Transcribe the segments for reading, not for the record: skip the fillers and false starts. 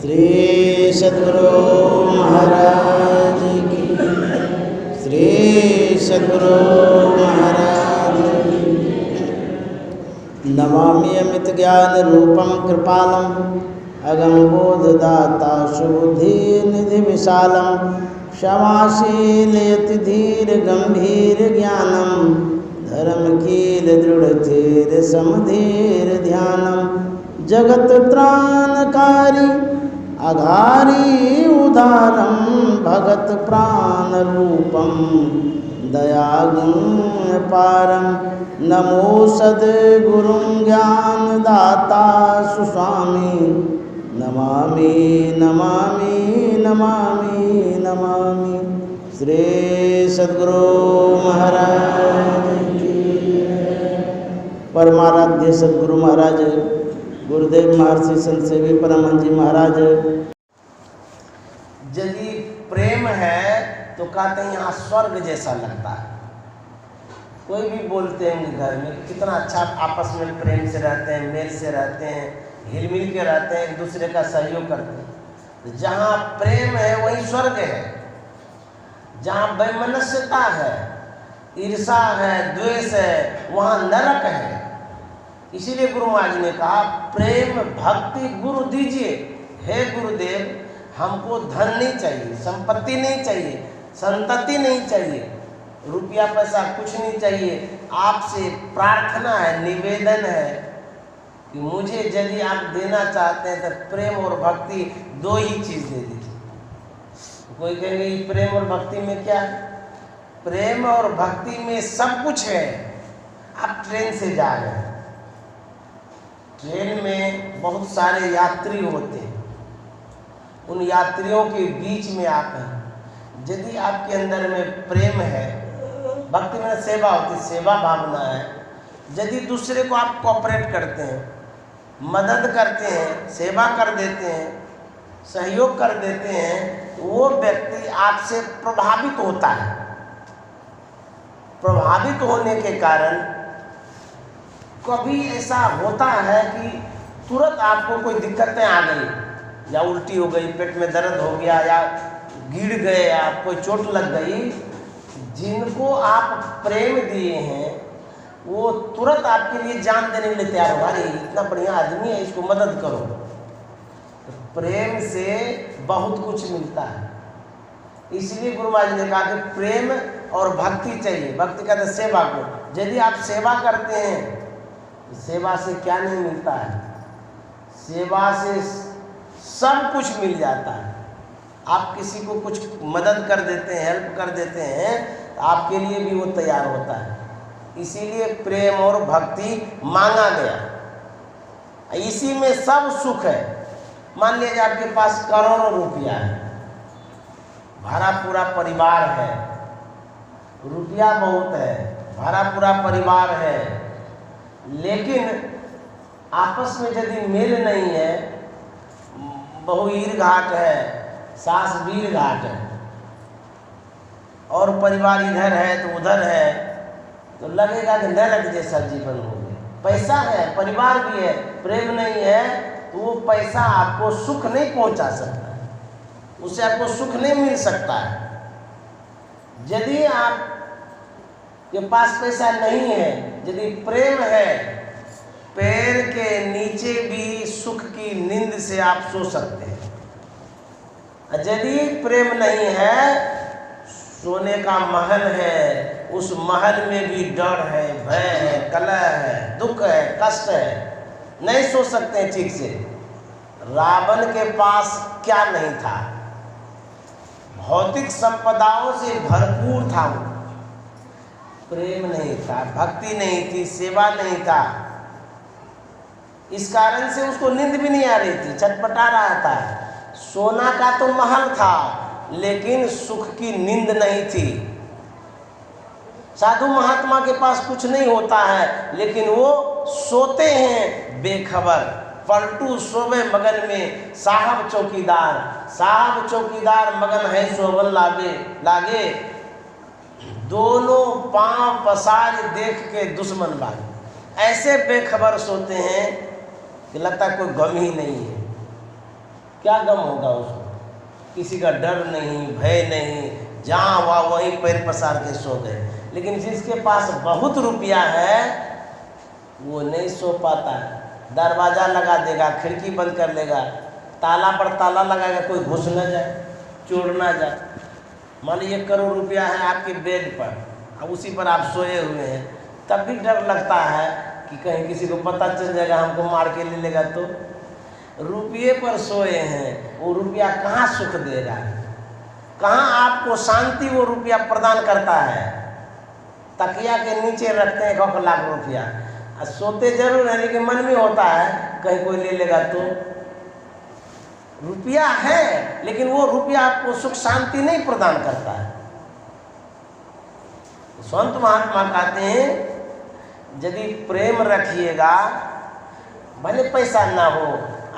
श्री सद्गुरु महाराज की, श्री सद्गुरु महाराज की। नमामि अमित ज्ञान रूपम कृपालम अगम बोधदाता शुद्धि निधि विशालम क्षमाशील यति धीर गंभीर ज्ञानम धर्म कील दृढ़ धीर समधीर ध्यानम जगत त्राणकारी अघारी उदारम भगत प्राण रूपम दयागुण पारम नमो सद्गुरु ज्ञान दाता सुस्वामी नमामि नमामि नमामि नमामि श्री सद्गुरु महाराज की। परमाराध्य सद्गुरु महाराज गुरुदेव महर्षि संत सेवी परमहंस जी महाराज। यदि प्रेम है तो कहते हैं यहाँ स्वर्ग जैसा लगता है। कोई भी बोलते हैं घर में कितना अच्छा आपस में प्रेम से रहते हैं, मेल से रहते हैं, हिल मिल के रहते हैं, एक दूसरे का सहयोग करते हैं। जहाँ प्रेम है वहीं स्वर्ग है। जहाँ वैमनस्यता है, ईर्षा है, द्वेष है, वहाँ नरक है। इसीलिए गुरु महाराज ने कहा प्रेम भक्ति गुरु दीजिए। हे गुरुदेव, हमको धन नहीं चाहिए, संपत्ति नहीं चाहिए, संतति नहीं चाहिए, रुपया पैसा कुछ नहीं चाहिए। आपसे प्रार्थना है, निवेदन है कि मुझे यदि आप देना चाहते हैं तो प्रेम और भक्ति दो ही चीज़ दे दीजिए। कोई कहेंगे प्रेम और भक्ति में क्या है? प्रेम और भक्ति में सब कुछ है। आप ट्रेन से जा रहे हैं, ट्रेन में बहुत सारे यात्री होते हैं, उन यात्रियों के बीच में आप हैं। यदि आपके अंदर में प्रेम है, भक्ति में सेवा होती, सेवा भावना है, यदि दूसरे को आप कोऑपरेट करते हैं, मदद करते हैं, सेवा कर देते हैं, सहयोग कर देते हैं, वो व्यक्ति आपसे प्रभावित होता है। प्रभावित होने के कारण कभी ऐसा होता है कि तुरंत आपको कोई दिक्कतें आ गई, या उल्टी हो गई, पेट में दर्द हो गया, या गिर गए, या कोई चोट लग गई, जिनको आप प्रेम दिए हैं वो तुरंत आपके लिए जान देने के लिए तैयार हो। अरे इतना बढ़िया आदमी है, इसको मदद करो। तो प्रेम से बहुत कुछ मिलता है। इसलिए गुरु महाराज ने कहा कि प्रेम और भक्ति चाहिए। भक्ति कहते हैं सेवा को। यदि आप सेवा करते हैं, सेवा से क्या नहीं मिलता है? सेवा से सब कुछ मिल जाता है। आप किसी को कुछ मदद कर देते हैं, हेल्प कर देते हैं, तो आपके लिए भी वो तैयार होता है। इसीलिए प्रेम और भक्ति मांगा गया। इसी में सब सुख है। मान लीजिए आपके पास करोड़ों रुपया है, भरा पूरा परिवार है, रुपया बहुत है, भरा पूरा परिवार है, लेकिन आपस में यदि मेल नहीं है, बहू ईर घाट है, सास वीर घाट है, और परिवार इधर है तो उधर है, तो लगेगा कि नरक जैसा जीवन हो गया। पैसा है, परिवार भी है, प्रेम नहीं है, तो वो पैसा आपको सुख नहीं पहुंचा सकता है, उससे आपको सुख नहीं मिल सकता है। यदि आप के पास पैसा नहीं है, यदि प्रेम है, पैर के नीचे भी सुख की नींद से आप सो सकते हैं। यदि प्रेम नहीं है, सोने का महल है, उस महल में भी डर है, भय है, कलह है, दुख है, कष्ट है, नहीं सो सकते ठीक से। रावण के पास क्या नहीं था? भौतिक संपदाओं से भरपूर था वो। प्रेम नहीं था, भक्ति नहीं थी, सेवा नहीं था। इस कारण से उसको नींद भी नहीं आ रही थी, छटपटा रहा था। सोना का तो महल था, लेकिन सुख की नींद नहीं थी। साधु महात्मा के पास कुछ नहीं होता है, लेकिन वो सोते हैं बेखबर। पलटू सोवे मगन में साहब चौकीदार, साहब चौकीदार मगन है सोवन लागे, दोनों पांव पसार देख के दुश्मन भागे। ऐसे बेखबर सोते हैं कि लगता कोई गम ही नहीं है। क्या गम होगा उसको? किसी का डर नहीं, भय नहीं, जहाँ हुआ वहीं पैर पसार के सो गए। लेकिन जिसके पास बहुत रुपया है वो नहीं सो पाता है। दरवाज़ा लगा देगा, खिड़की बंद कर लेगा, ताला पर ताला लगाएगा, कोई घुस न जाए, चोर ना जाए। मान लीजिए 1 करोड़ रुपया है आपके बेड पर, अब उसी पर आप सोए हुए हैं, तब भी डर लगता है कि कहीं किसी को पता चल जाएगा, हमको मार के ले लेगा। तो रुपये पर सोए हैं, वो रुपया कहाँ सुख देगा, कहाँ आपको शांति वो रुपया प्रदान करता है। तकिया के नीचे रखते हैं 1 लाख रुपया, सोते जरूर है लेकिन मन में होता है कहीं कोई ले लेगा। तो रुपया है लेकिन वो रुपया आपको सुख शांति नहीं प्रदान करता है। संत महात्मा कहते हैं यदि प्रेम रखिएगा, भले पैसा ना हो,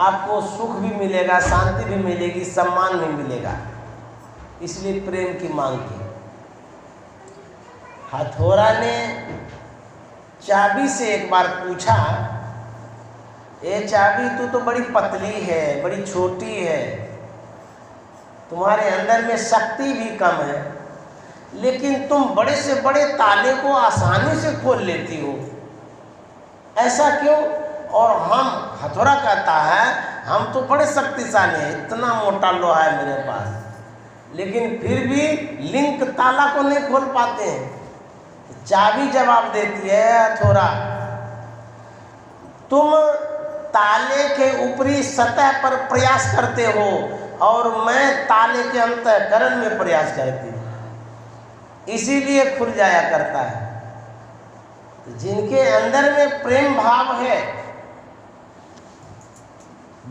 आपको सुख भी मिलेगा, शांति भी मिलेगी, सम्मान भी मिलेगा। इसलिए प्रेम की मांग की। हथौड़ा ने चाबी से एक बार पूछा, ये चाबी तू तो बड़ी पतली है, बड़ी छोटी है, तुम्हारे अंदर में शक्ति भी कम है, लेकिन तुम बड़े से बड़े ताले को आसानी से खोल लेती हो, ऐसा क्यों? और हम, हथौड़ा कहता है, हम तो बड़े शक्तिशाली हैं, इतना मोटा लोहा है मेरे पास, लेकिन फिर भी लिंक ताला को नहीं खोल पाते हैं। चाबी जवाब देती है, हथौड़ा तुम ताले के ऊपरी सतह पर प्रयास करते हो और मैं ताले के अंतःकरण में प्रयास करती हूँ, इसीलिए खुल जाया करता है। तो जिनके अंदर में प्रेम भाव है,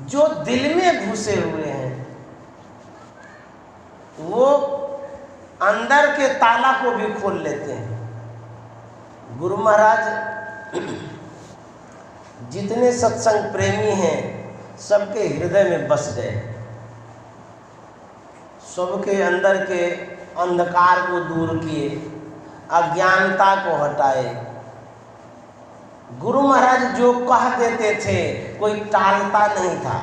जो दिल में घुसे हुए हैं, वो अंदर के ताला को भी खोल लेते हैं। गुरु महाराज जितने सत्संग प्रेमी हैं सबके हृदय में बस गए, सबके अंदर के अंधकार को दूर किए, अज्ञानता को हटाए। गुरु महाराज जो कह देते थे कोई टालता नहीं था,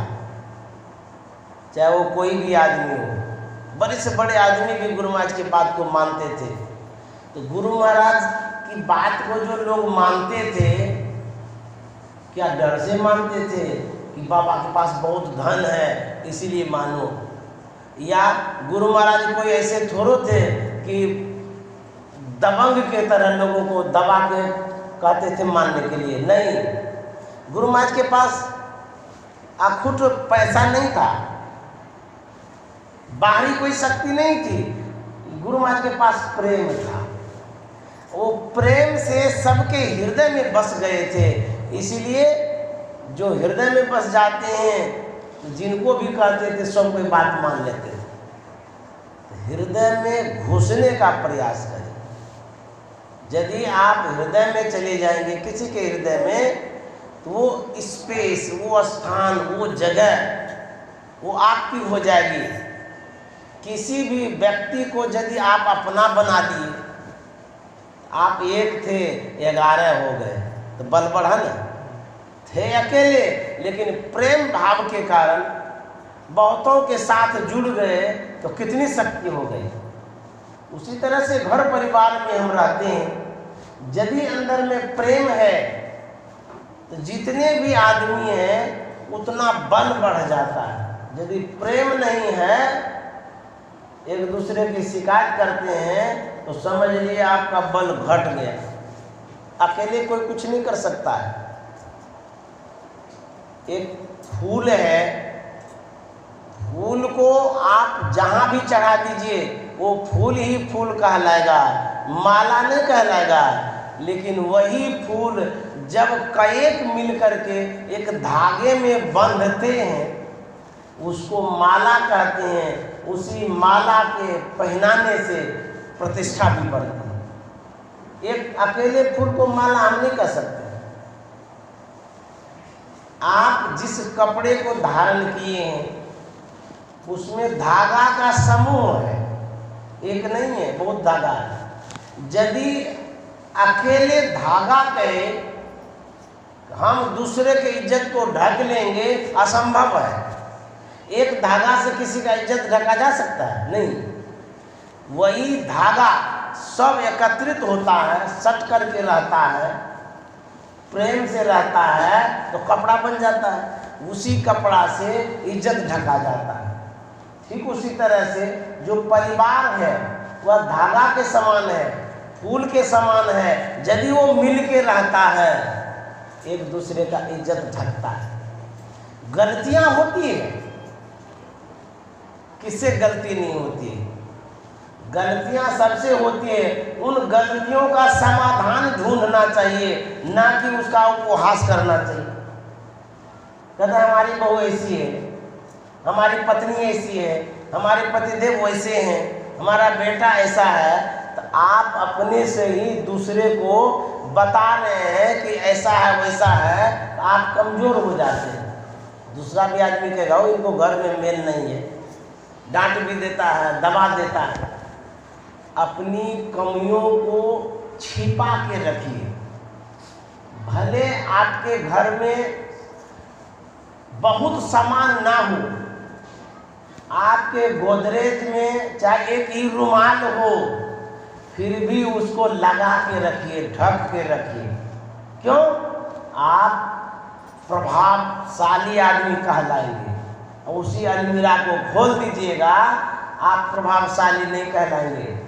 चाहे वो कोई भी आदमी हो। बड़े से बड़े आदमी भी गुरु महाराज की बात को मानते थे। तो गुरु महाराज की बात को जो लोग मानते थे, क्या डर से मानते थे कि बाबा के पास बहुत धन है इसीलिए मानो, या गुरु महाराज कोई ऐसे थोड़ो थे कि दबंग के तरह लोगों को दबा के कहते थे मानने के लिए? नहीं, गुरु महाराज के पास अखुट पैसा नहीं था, बाहरी कोई शक्ति नहीं थी, गुरु महाराज के पास प्रेम था। वो प्रेम से सबके हृदय में बस गए थे। इसीलिए जो हृदय में बस जाते हैं, जिनको भी कहते थे सब कोई बात मान लेते थे। हृदय में घुसने का प्रयास करें। यदि आप हृदय में चले जाएंगे किसी के हृदय में, तो वो स्पेस, वो स्थान, वो जगह वो आपकी हो जाएगी। किसी भी व्यक्ति को यदि आप अपना बना दिए, आप 1 थे 11 हो गए तो बल बढ़ा ना। थे अकेले, लेकिन प्रेम भाव के कारण बहुतों के साथ जुड़ गए तो कितनी शक्ति हो गई। उसी तरह से घर परिवार में हम रहते हैं, यदि अंदर में प्रेम है तो जितने भी आदमी हैं उतना बल बढ़ जाता है। यदि प्रेम नहीं है, एक दूसरे की शिकायत करते हैं, तो समझ लिए आपका बल घट गया। अकेले कोई कुछ नहीं कर सकता है। एक फूल है, फूल को आप जहां भी चढ़ा दीजिए वो फूल ही फूल कहलाएगा, माला नहीं कहलाएगा। लेकिन वही फूल जब कईक मिल करके एक धागे में बंधते हैं, उसको माला कहते हैं। उसी माला के पहनाने से प्रतिष्ठा भी बढ़ती है। एक अकेले फूल को माला हम नहीं कर सकते। आप जिस कपड़े को धारण किए हैं उसमें धागा का समूह है, एक नहीं है, बहुत धागा है। यदि अकेले धागा कहे हम दूसरे के इज्जत को ढक लेंगे, असंभव है। एक एक धागा से किसी का इज्जत ढका जा सकता है? नहीं। वही धागा सब एकत्रित होता है, सट करके रहता है, प्रेम से रहता है तो कपड़ा बन जाता है, उसी कपड़ा से इज्जत ढका जाता है। ठीक उसी तरह से जो परिवार है वह धागा के समान है, फूल के समान है। यदि वो मिल के रहता है एक दूसरे का इज्जत ढकता है। गलतियां होती है, किससे गलती नहीं होती है? गलतियां सबसे होती है। उन गलतियों का समाधान ढूंढना चाहिए, ना कि उसका उपहास करना चाहिए। कहते हैं हमारी बहू ऐसी है, हमारी पत्नी ऐसी है, हमारे पतिदेव वैसे हैं, हमारा बेटा ऐसा है। तो आप अपने से ही दूसरे को बता रहे हैं कि ऐसा है वैसा है, तो आप कमज़ोर हो जाते हैं। दूसरा भी आदमी कहेगा वो इनको घर में मेल नहीं है, डांट भी देता है, दबा देता है। अपनी कमियों को छिपा के रखिए। भले आपके घर में बहुत सामान ना हो, आपके गोदरेज में चाहे एक ही रुमाल हो, फिर भी उसको लगा के रखिए, ढक के रखिए। क्यों? आप प्रभावशाली आदमी कहलाएंगे। उसी अलमीरा को खोल दीजिएगा, आप प्रभावशाली नहीं कहलाएंगे।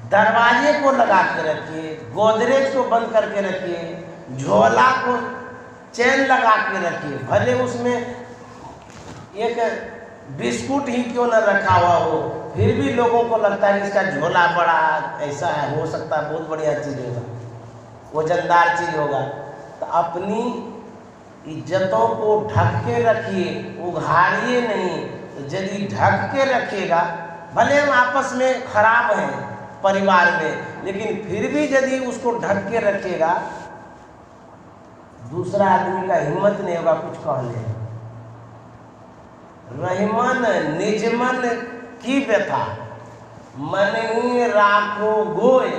दरवाजे को लगा के रखिए, गोदरेज को बंद करके रखिए, झोला को चैन लगा के रखिए। भले उसमें एक बिस्कुट ही क्यों न रखा हुआ हो, फिर भी लोगों को लगता है कि इसका झोला बड़ा ऐसा है, हो सकता है बहुत बढ़िया चीज़ होगा, वजनदार चीज़ होगा। तो अपनी इज्जतों को ढक के रखिए, उघाड़िए नहीं। तो यदि ढक के रखिएगा, भले हम आपस में खराब हैं परिवार में, लेकिन फिर भी यदि उसको ढक के रखिएगा, दूसरा आदमी का हिम्मत नहीं होगा कुछ कहने। रहीमन निजमन की व्यथा, मन ही राखो गोय,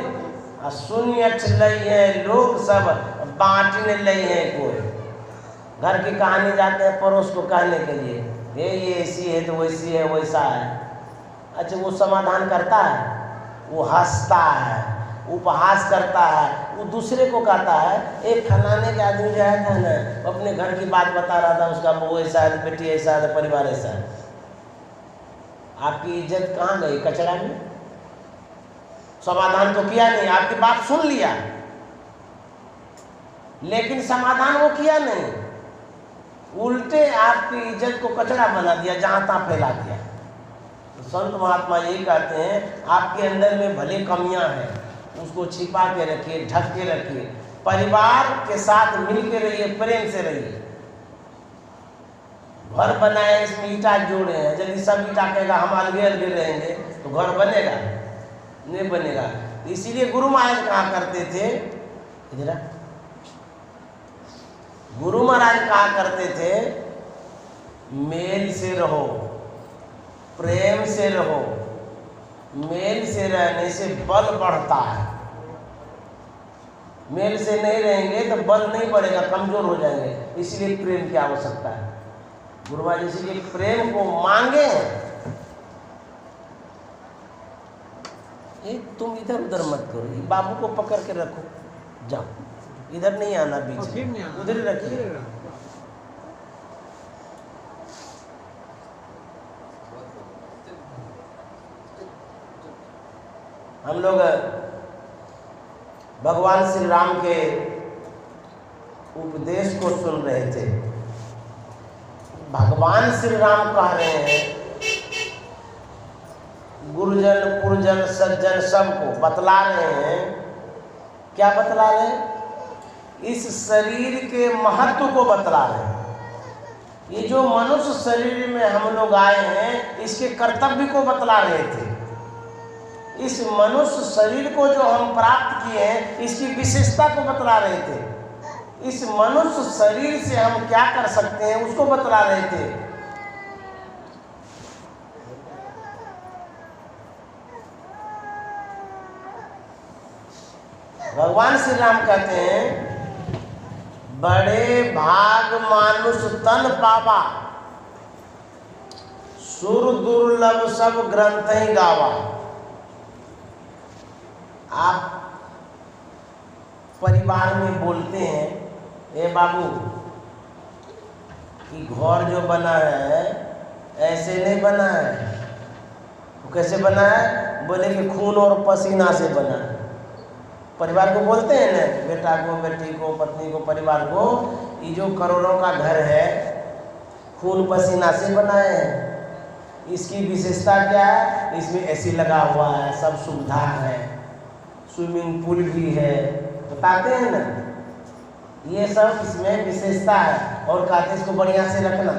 सुनियठ लइहे लोग सब बांटने लइहे कोई। घर की कहानी जाते हैं पड़ोस को कहने के लिए, ये ऐसी है तो वैसी है, वैसा है। अच्छा, वो समाधान करता है? वो हंसता है, उपहास करता है, वो दूसरे को कहता है। एक फलाने के आदमी जो है था ना, अपने घर की बात बता रहा था, उसका बहू ऐसा है, बेटी ऐसा है, परिवार ऐसा है। आपकी इज्जत कहाँ गई? कचरा में। समाधान तो किया नहीं, आपकी बात सुन लिया, लेकिन समाधान वो किया नहीं, उल्टे आपकी इज्जत को कचरा बना दिया, जहां तहां फैला दिया। तो संत महात्मा यही कहते हैं, आपके अंदर में भले कमियां हैं, उसको छिपा के रखिए, ढक के रखिए। परिवार के साथ मिल के रहिए, प्रेम से रहिए। घर बनाए, इसमें ईटा जोड़े हैं, यदि सब ईटा कहेगा हम अलगे अलगे रहेंगे तो घर बनेगा? नहीं बनेगा। इसीलिए गुरु महाराज कहा करते थे, इधर गुरु महाराज कहा करते थे, मेल से रहो, प्रेम से रहो। मेल से रहने से बल बढ़ता है। मेल से नहीं रहेंगे तो बल नहीं बढ़ेगा, कमजोर हो जाएंगे। इसलिए प्रेम की आवश्यकता है। गुरु महाराज इसलिए प्रेम को मांगे। तुम इधर उधर मत करो, बाबू को पकड़ के रखो, जाओ, इधर नहीं आना, बीच में उधर ही रखिए। हम लोग भगवान श्री राम के उपदेश को सुन रहे थे। भगवान श्री राम कह रहे हैं, गुरुजन पुरजन सज्जन सबको बतला रहे हैं। क्या बतला रहे हैं? इस शरीर के महत्व को बतला रहे हैं। ये जो मनुष्य शरीर में हम लोग आए हैं, इसके कर्तव्य को बतला रहे थे। इस मनुष्य शरीर को जो हम प्राप्त किए हैं, इसकी विशेषता को बतला रहे थे। इस मनुष्य शरीर से हम क्या कर सकते हैं, उसको बतला रहे थे। भगवान श्री राम कहते हैं, बड़े भाग मानुष तन पावा, सुर दुर्लभ सब ग्रंथ ही गावा। आप परिवार में बोलते हैं, ए बाबू कि घर जो बना है ऐसे नहीं बना है। वो कैसे बना है? बोले कि खून और पसीना से बना है। परिवार को बोलते हैं ना, बेटा को, बेटी को, पत्नी को, परिवार को, ये जो करोड़ों का घर है खून पसीना से बनाए हैं। इसकी विशेषता क्या है? इसमें एसी लगा हुआ है, सब सुविधा है, स्विमिंग पूल भी है, बताते हैं ना, ये सब इसमें विशेषता है। और कहते हैं इसको बढ़िया से रखना,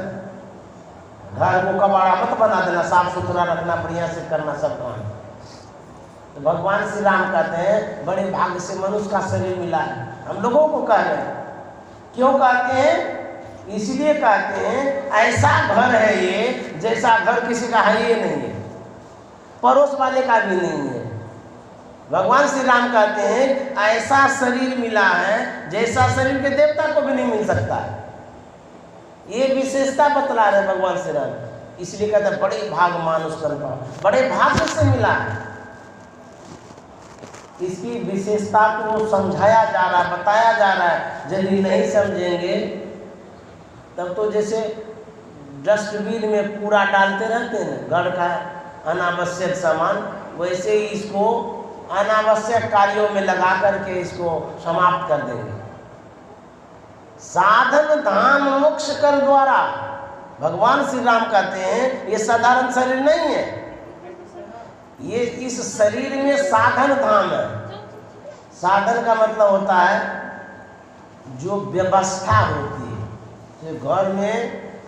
घर को कबाड़ा मत बना देना, साफ सुथरा रखना, बढ़िया से करना सब काम। तो भगवान श्री राम कहते हैं बड़े भाग्य से मनुष्य का शरीर मिला है। हम लोगों को कह रहे हैं, क्यों कहते हैं? इसलिए कहते हैं ऐसा घर है ये, जैसा घर किसी का है ये नहीं है, पड़ोस वाले का भी नहीं है। भगवान श्री राम कहते हैं ऐसा शरीर मिला है जैसा शरीर के देवता को भी नहीं मिल सकता। ये विशेषता बतला रहे भगवान श्री राम। इसलिए कहते हैं बड़े भाग मानुष कर पाओ, बड़े भाग से मिला है। इसकी विशेषता को समझाया जा रहा है, बताया जा रहा है। यदि नहीं समझेंगे तब तो जैसे डस्टबिन में कूड़ा डालते रहते हैं ना, घर का अनावश्यक सामान, वैसे ही इसको अनावश्यक कार्यों में लगा करके इसको समाप्त कर देंगे। साधन धाम मोक्ष कर द्वारा, भगवान श्री राम कहते हैं ये साधारण शरीर नहीं है, ये इस शरीर में साधन धाम है। साधन का मतलब होता है जो व्यवस्था होती है, तो घर में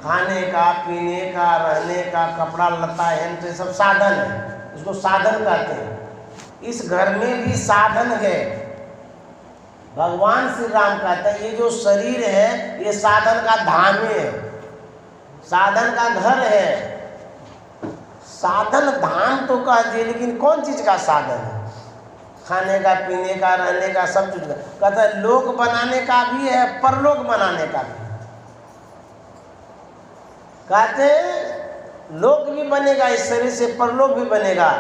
खाने का, पीने का, रहने का, कपड़ा लता है, तो सब साधन है, इसको साधन कहते हैं। इस घर में भी साधन है। भगवान श्री राम कहते हैं ये जो शरीर है ये साधन का धाम है, साधन का घर है। साधन धाम तो कह दिए, लेकिन कौन चीज का साधन है? खाने का, पीने का, रहने का, सब चीज का। कहते हैं लोक बनाने का भी है, परलोक बनाने का भी। कहते हैं लोक भी बनेगा इस शरीर से, परलोक भी बनेगा।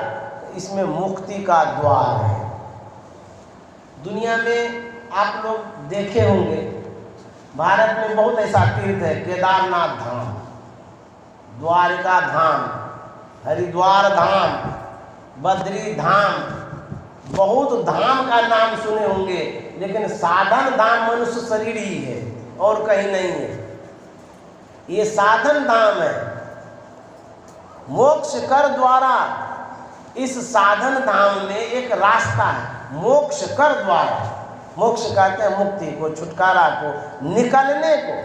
इसमें मुक्ति का द्वार है। दुनिया में आप लोग देखे होंगे, भारत में बहुत ऐसा तीर्थ है, केदारनाथ धाम, द्वारिका धाम, हरिद्वार धाम, बद्री धाम, बहुत धाम का नाम सुने होंगे, लेकिन साधन धाम मनुष्य शरीर ही है और कहीं नहीं है। ये साधन धाम है। मोक्ष कर द्वारा, इस साधन धाम में एक रास्ता है, मोक्ष कर द्वारा। मोक्ष कहते हैं मुक्ति को, छुटकारा को, निकलने को।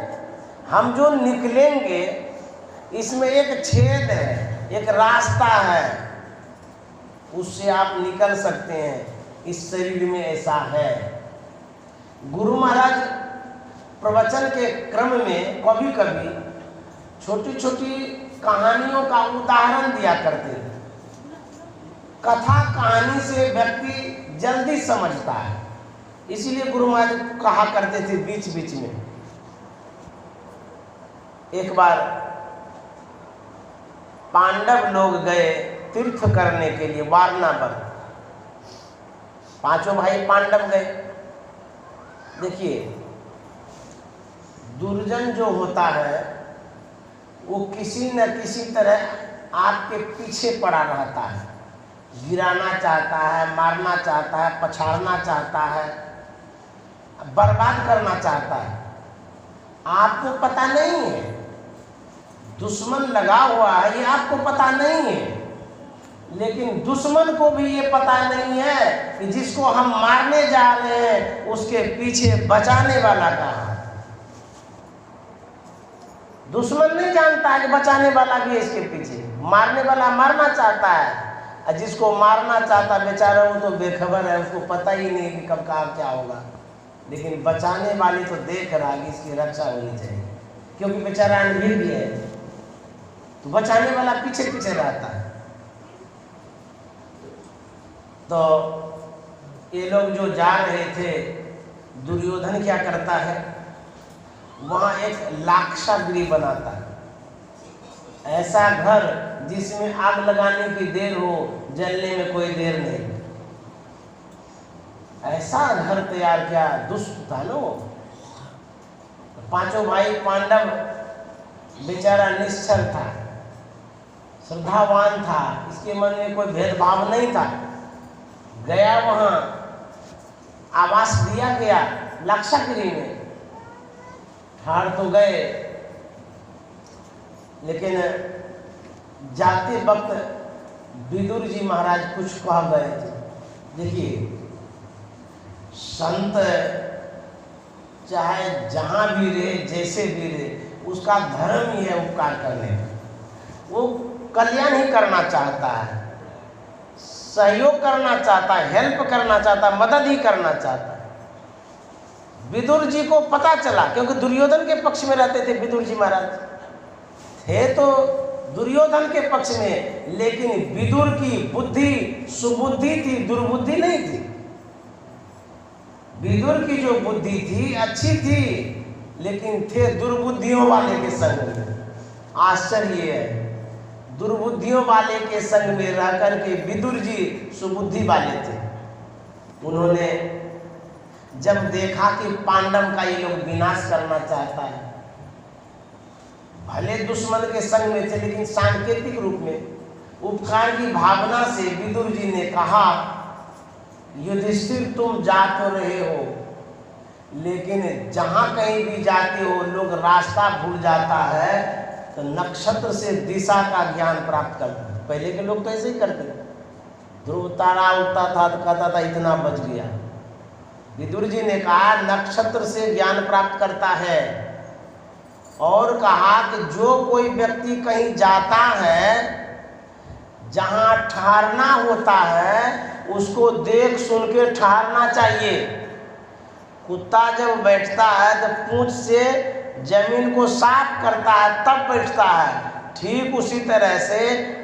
हम जो निकलेंगे इसमें एक छेद है, एक रास्ता है, उससे आप निकल सकते हैं। इस शरीर में ऐसा है। गुरु महाराज प्रवचन के क्रम में कभी कभी छोटी छोटी कहानियों का उदाहरण दिया करते थे। कथा कहानी से व्यक्ति जल्दी समझता है, इसीलिए गुरु महाराज कहा करते थे बीच बीच में। एक बार पांडव लोग गए तीर्थ करने के लिए वारणावत, पांचों भाई पांडव गए। देखिए दुर्जन जो होता है वो किसी न किसी तरह आपके पीछे पड़ा रहता है, गिराना चाहता है, मारना चाहता है, पछाड़ना चाहता है, बर्बाद करना चाहता है। आपको पता नहीं है, दुश्मन लगा हुआ है, ये आपको पता नहीं है, लेकिन दुश्मन को भी ये पता नहीं है कि जिसको हम मारने जा रहे हैं उसके पीछे बचाने वाला कहाँ है। दुश्मन नहीं जानता है कि बचाने वाला भी है इसके पीछे। मारने वाला मारना चाहता है, और जिसको मारना चाहता बेचारा वो तो बेखबर है, उसको पता ही नहीं कि कब कहाँ क्या होगा। लेकिन बचाने वाली तो देख रहा है कि इसकी रक्षा होनी चाहिए, क्योंकि बेचारा अनभिज्ञ भी है, तो बचाने वाला पीछे पीछे रहता है। तो ये लोग जो जा रहे थे, दुर्योधन क्या करता है, वहाँ एक लाक्षागृह बनाता है। ऐसा घर जिसमें आग लगाने की देर हो, जलने में कोई देर नहीं। ऐसा घर तैयार किया, दुष्ट था नो। पांचों भाई पांडव, बेचारा निश्चल था, श्रद्धावान था, इसके मन में कोई भेदभाव नहीं था। गया वहां, आवास दिया गया लाक्षागृह में, ठाड़ तो गए, लेकिन जाते वक्त विदुर जी महाराज कुछ कह गए थे। देखिए, संत चाहे जहां भी रहे, जैसे भी रहे, उसका धर्म ही है उपकार करने का। वो कल्याण ही करना चाहता है, सहयोग करना चाहता है, हेल्प करना चाहता है, मदद ही करना चाहता है। विदुर जी को पता चला, क्योंकि दुर्योधन के पक्ष में रहते थे विदुर जी महाराज, थे तो दुर्योधन के पक्ष में, लेकिन विदुर की बुद्धि सुबुद्धि थी, दुर्बुद्धि नहीं थी। विदुर की जो बुद्धि थी अच्छी थी, लेकिन थे दुर्बुद्धियों वाले के संग में। आश्चर्य है, दुर्बुद्धियों वाले के संग में रह करके विदुर जी सुबुद्धि वाले थे। उन्होंने जब देखा कि पांडव का ये लोग विनाश करना चाहता है, भले दुश्मन के संग में थे, लेकिन सांकेतिक रूप में उपकार की भावना से विदुर जी ने कहा, युधिष्ठिर तुम जा तो रहे हो, लेकिन जहां कहीं भी जाते हो लोग रास्ता भूल जाता है, तो नक्षत्र से दिशा का ज्ञान प्राप्त करते हैं। पहले के लोग तो ऐसे ही करते थे, ध्रुव तारा उठता था तो कहता था इतना बच गया। विदुर जी ने कहा नक्षत्र से ज्ञान प्राप्त करता है, और कहा कि जो कोई व्यक्ति कहीं जाता है, जहां ठहरना होता है उसको देख सुन के ठहरना चाहिए। कुत्ता जब बैठता है तो पूंछ से जमीन को साफ करता है तब बैठता है। ठीक उसी तरह से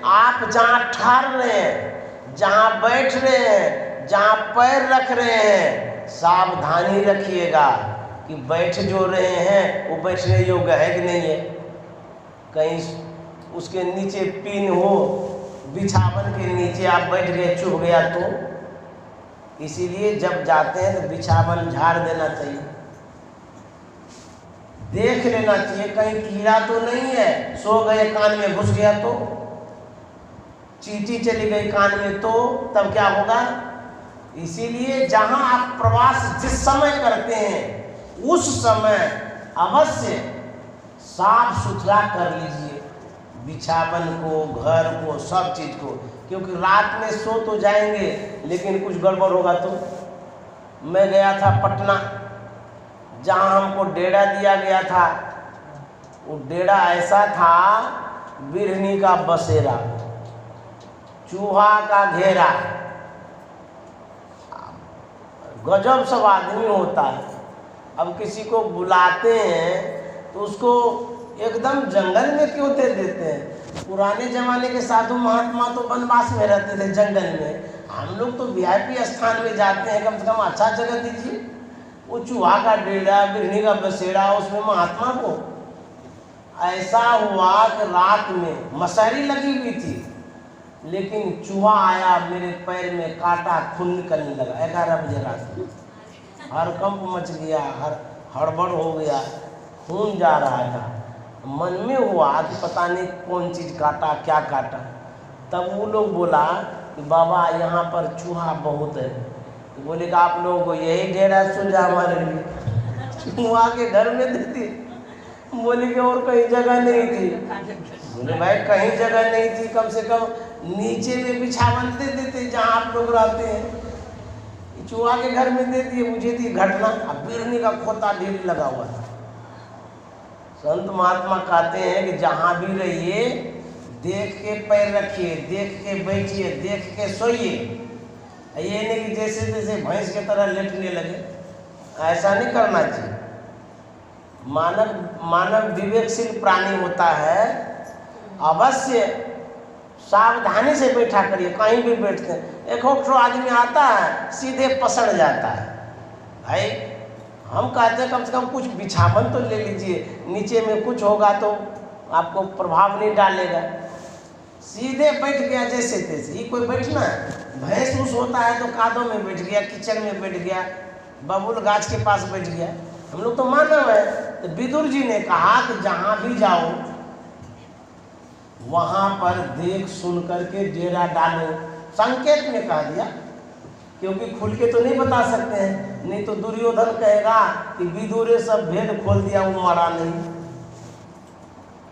आप जहाँ ठहर रहे हैं, जहाँ बैठ रहे हैं, जहाँ पैर रख रहे हैं, सावधानी रखिएगा कि बैठ जो रहे हैं वो बैठने योग्य है कि नहीं है। कहीं उसके नीचे पिन हो, बिछावन के नीचे आप बैठ गए, चुभ गया तो इसीलिए जब जाते हैं तो बिछावन झाड़ देना चाहिए, देख लेना चाहिए कहीं कीड़ा तो नहीं है। सो गए कान में घुस गया तो, चींटी चली गई कान में तो तब क्या होगा। इसीलिए जहां आप प्रवास जिस समय करते हैं उस समय अवश्य साफ सुथरा कर लीजिए, बिछावन को, घर को, सब चीज को, क्योंकि रात में सो तो जाएंगे लेकिन कुछ गड़बड़ होगा तो। मैं गया था पटना, जहाँ हमको डेरा दिया गया था, वो डेरा ऐसा था बिरहनी का बसेरा, चूहा का घेरा, गजब सब आदमी होता है। अब किसी को बुलाते हैं तो उसको एकदम जंगल में क्यों दे देते हैं। पुराने जमाने के साधु महात्मा तो वनवास में रहते थे जंगल में, हम लोग तो वीआईपी स्थान में जाते हैं, कम से कम अच्छा जगह दीजिए। वो चूहा का डेरा, बिरहनी का बसेरा, उसमें महात्मा को। ऐसा हुआ कि रात में मशहरी लगी हुई थी, लेकिन चूहा आया, मेरे पैर में काटा, खून निकलने लगा। 11 बजे रात में हड़कंप मच गया, हड़बड़ हो गया, खून जा रहा था। मन में हुआ कि पता नहीं कौन चीज़ काटा, क्या काटा। तब वो लोग बोला कि बाबा यहाँ पर चूहा बहुत है। तो बोले कि आप लोगों को यही डेरा सुझा हमारे लिए, चूहा के घर में दे दी। बोले कि और कहीं जगह नहीं थी। बोले भाई कहीं जगह नहीं थी, कम से कम नीचे में बिछावन दे देते जहाँ आप लोग रहते हैं। चूहा के घर में दे दिए, मुझे थी घटना। अब बिरहनी का खोता ढेर लगा हुआ था। संत महात्मा कहते हैं कि जहाँ भी रहिए देख के पैर रखिए, देख के बैठिए, देख के सोइए। ये नहीं कि जैसे जैसे भैंस की तरह लेटने लगे, ऐसा नहीं करना चाहिए। मानव विवेकशील प्राणी होता है, अवश्य सावधानी से बैठा करिए। कहीं भी बैठते हैं, एक आदमी आता है सीधे पसड़ जाता है। भाई हम कहते हैं कम से कम कुछ बिछावन तो ले लीजिए, नीचे में कुछ होगा तो आपको प्रभाव नहीं डालेगा। सीधे बैठ गया जैसे तैसे। ये कोई बैठना है? भैंस उस होता है तो कादों में बैठ गया, कीचड़ में बैठ गया, बबूल गाछ के पास बैठ गया। हम लोग तो मानव है। तो विदुर जी ने कहा कि जहाँ भी जाओ वहाँ पर देख सुन करके डेरा डालो। संकेत में कह दिया, क्योंकि खुल के तो नहीं बता सकते हैं, नहीं तो दुर्योधन कहेगा कि विदुर ने सब भेद खोल दिया, वो मरा नहीं।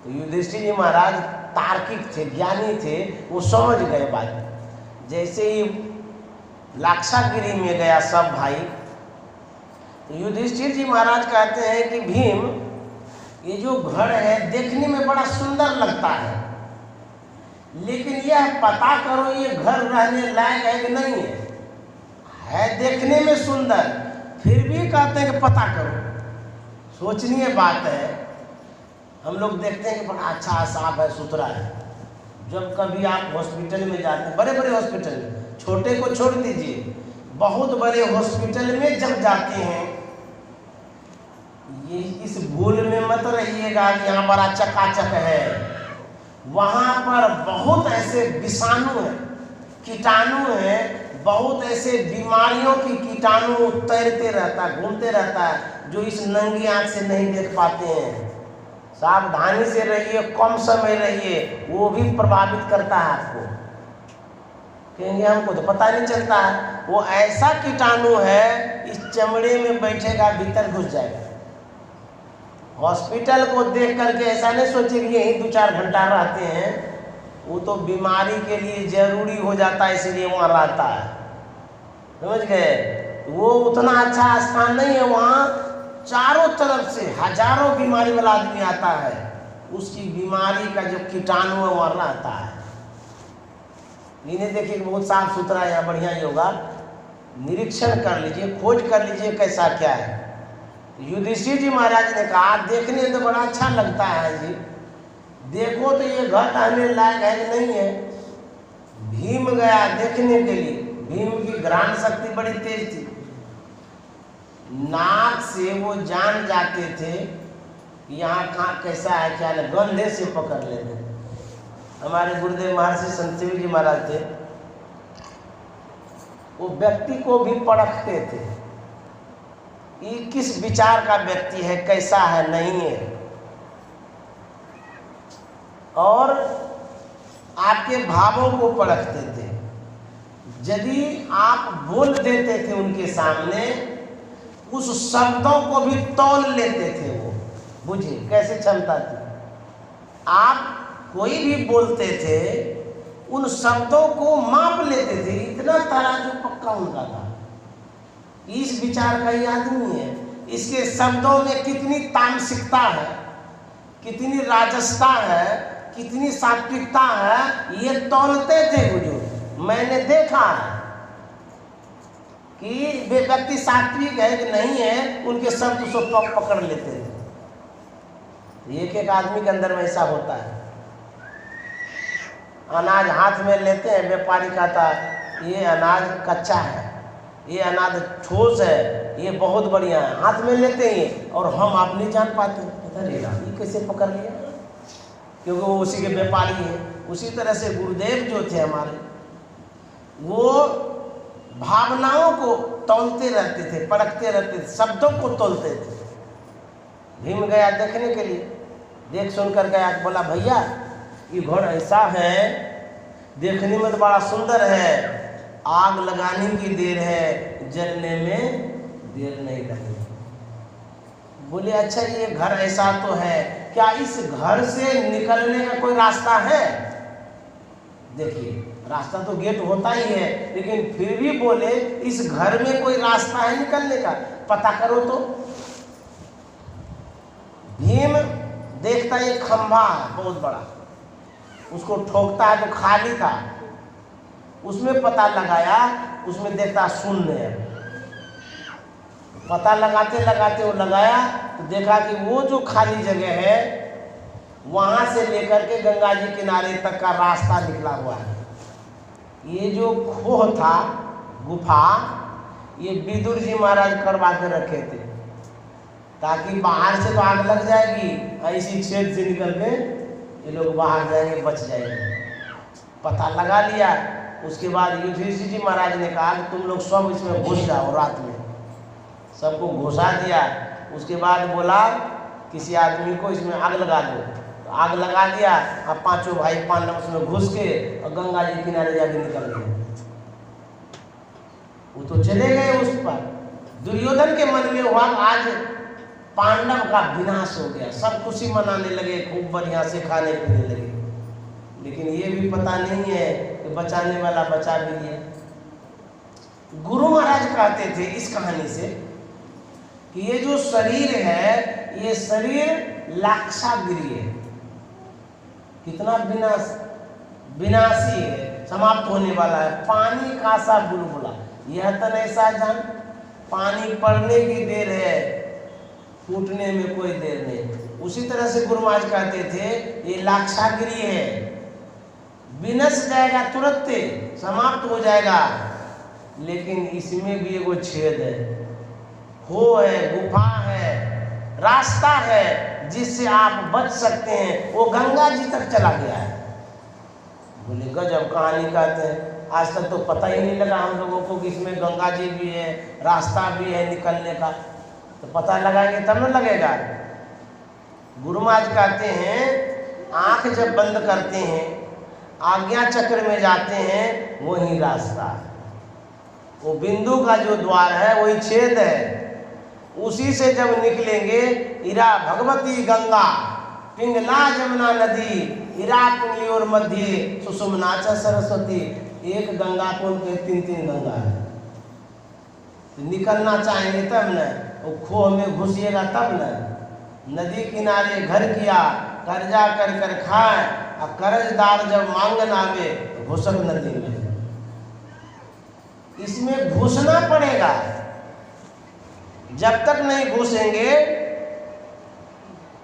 तो युधिष्ठिर जी महाराज तार्किक थे, ज्ञानी थे, वो समझ गए बात। जैसे ही लाक्षागिरी में गया सब भाई, तो युधिष्ठिर जी महाराज कहते हैं कि भीम, ये जो घर है देखने में बड़ा सुंदर लगता है, लेकिन यह पता करो ये घर रहने लायक है कि नहीं है। है देखने में सुंदर, फिर भी कहते हैं कि पता करो। सोचनीय बात है। हम लोग देखते हैं कि बड़ा अच्छा साफ है, सुथरा है। जब कभी आप हॉस्पिटल में जाते हैं, बड़े बड़े हॉस्पिटल में, छोटे को छोड़ दीजिए, बहुत बड़े हॉस्पिटल में जब जाते हैं, ये इस भूल में मत रहिएगा कि यहाँ बड़ा चकाचक है। वहाँ पर बहुत ऐसे विषाणु हैं, कीटाणु हैं, बहुत ऐसे बीमारियों की कीटाणु तैरते रहता है, घूमते रहता है, जो इस नंगी आँख से नहीं देख पाते हैं। सावधानी से रहिए, कम समय रहिए, वो भी प्रभावित करता है आपको। कहेंगे हमको तो पता नहीं चलता है। वो ऐसा कीटाणु है, इस चमड़े में बैठेगा, भीतर घुस जाएगा। हॉस्पिटल को देख करके ऐसा नहीं सोचे कि यही 2-4 घंटा रहते हैं। वो तो बीमारी के लिए जरूरी हो जाता है, इसलिए वहाँ रहता है। समझ गए? वो उतना अच्छा स्थान नहीं है। वहाँ चारों तरफ से हजारों बीमारी वाला आदमी आता है, उसकी बीमारी का जो कीटाणु है वहाँ रहता है। इन्हें देखिए बहुत साफ सुथरा है, यहाँ बढ़िया योगा। निरीक्षण कर लीजिए, खोज कर लीजिए कैसा क्या है। युधिष्ठिर जी महाराज ने कहा देखने तो बड़ा अच्छा लगता है जी, देखो तो ये घर रहने लायक है कि नहीं है। भीम गया देखने के लिए। भीम की घ्राण शक्ति बड़ी तेज थी। नाक से वो जान जाते थे यहाँ कहाँ कैसा है क्या है, गंधे से पकड़ लेते। हमारे गुरुदेव महर्षि संत शिव जी महाराज थे, वो व्यक्ति को भी परखते थे, ये किस विचार का व्यक्ति है, कैसा है, नहीं है। और आपके भावों को परखते थे। यदि आप बोल देते थे उनके सामने, उस शब्दों को भी तौल लेते थे वो। बुझिए कैसे क्षमता थी। आप कोई भी बोलते थे, उन शब्दों को माप लेते थे। इतना तराजू पक्का उनका था। इस विचार का ये आदमी है, इसके शब्दों में कितनी तामसिकता है, कितनी राजसता है, कितनी सात्विकता है, ये तौलते थे बुजुर्ग। मैंने देखा है कि वे व्यक्ति सात्विक है कि नहीं है, उनके शब्द को पकड़ लेते थे। एक एक आदमी के अंदर में ऐसा होता है। अनाज हाथ में लेते हैं, व्यापारी कहता ये अनाज कच्चा है, ये अनाज ठोस है, ये बहुत बढ़िया है, हाथ में लेते हैं और हम आप नहीं जान पाते, अरे ये कैसे पकड़ लिया, क्योंकि वो उसी के व्यापारी है। उसी तरह से गुरुदेव जो थे हमारे, वो भावनाओं को तौलते रहते थे, परखते रहते थे, शब्दों को तौलते थे। भीम गया देखने के लिए, देख सुन कर गया, बोला भैया ये घर ऐसा है, देखने में तो बड़ा सुंदर है, आग लगाने की देर है, जलने में देर नहीं लगेगी। बोले अच्छा ये घर ऐसा तो है, क्या इस घर से निकलने का कोई रास्ता है? देखिए रास्ता तो गेट होता ही है, लेकिन फिर भी बोले इस घर में कोई रास्ता है निकलने का, पता करो तो। भीम देखता एक खंभा है बहुत बड़ा, उसको ठोकता है तो खाली था, उसमें पता लगाया, उसमें देखता शून्य है। पता लगाते लगाते वो लगाया तो देखा कि वो जो खाली जगह है वहां से लेकर के गंगा जी किनारे तक का रास्ता निकला हुआ है। ये जो खोह था, गुफा, ये विदुर जी महाराज करवा के रखे थे, ताकि बाहर से तो आग लग जाएगी, ऐसी छेद से निकल के ये लोग बाहर जाएंगे, बच जाएंगे। पता लगा लिया। उसके बाद युधिष्ठिर जी महाराज ने कहा कि तुम लोग सब इसमें घुस जाओ। रात में सबको घुसा दिया। उसके बाद बोला किसी आदमी को इसमें आग लगा दो, तो आग लगा दिया। अब पांचों भाई पांडव उसमें घुस के और गंगा जी किनारे जाके निकल गए। वो तो चले गए उस पर। दुर्योधन के मन में हुआ आज पांडव का विनाश हो गया। सब खुशी मनाने लगे, खूब बढ़िया से खाने पीने लगे। लेकिन ये भी पता नहीं है कि बचाने वाला बचा भी लिया। गुरु महाराज कहते थे इस कहानी से कि ये जो शरीर है, ये शरीर लाक्षागिरी है। कितना विनाशी है, समाप्त होने वाला है। पानी का सा बुलबुला, यह तन ऐसा जान। पानी पड़ने की देर है, फूटने में कोई देर नहीं। उसी तरह से गुरु महाराज कहते थे ये लाक्षागिरी है, विनश जाएगा, तुरंत समाप्त हो जाएगा। लेकिन इसमें भी एगो छेद है, हो है, गुफा है, रास्ता है जिससे आप बच सकते हैं। वो गंगा जी तक चला गया है। बोले गजब कहानी कहते हैं। आज तक तो पता ही नहीं लगा हम लोगों को कि इसमें गंगा जी भी है, रास्ता भी है निकलने का। तो पता लगाएंगे तब न लगेगा। गुरु महाराज कहते हैं आंख जब बंद करते हैं, आज्ञा चक्र में जाते हैं, वही रास्ता है। वो बिंदु का जो द्वार है वही छेद है। उसी से जब निकलेंगे, इरा भगवती गंगा पिंगला जमुना नदी, इरा पिंगली और मध्य सुषुम्ना च सरस्वती। एक गंगा को उनके तीन तीन गंगा है। तो निकलना चाहेंगे तब न, वो खोह में घुसिएगा तब न। नदी किनारे घर किया, कर्जा कर कर खाए, और कर्जदार जब मांगन आवे तो घुसक नदी में। इसमें घुसना पड़ेगा। जब तक नहीं घुसेंगे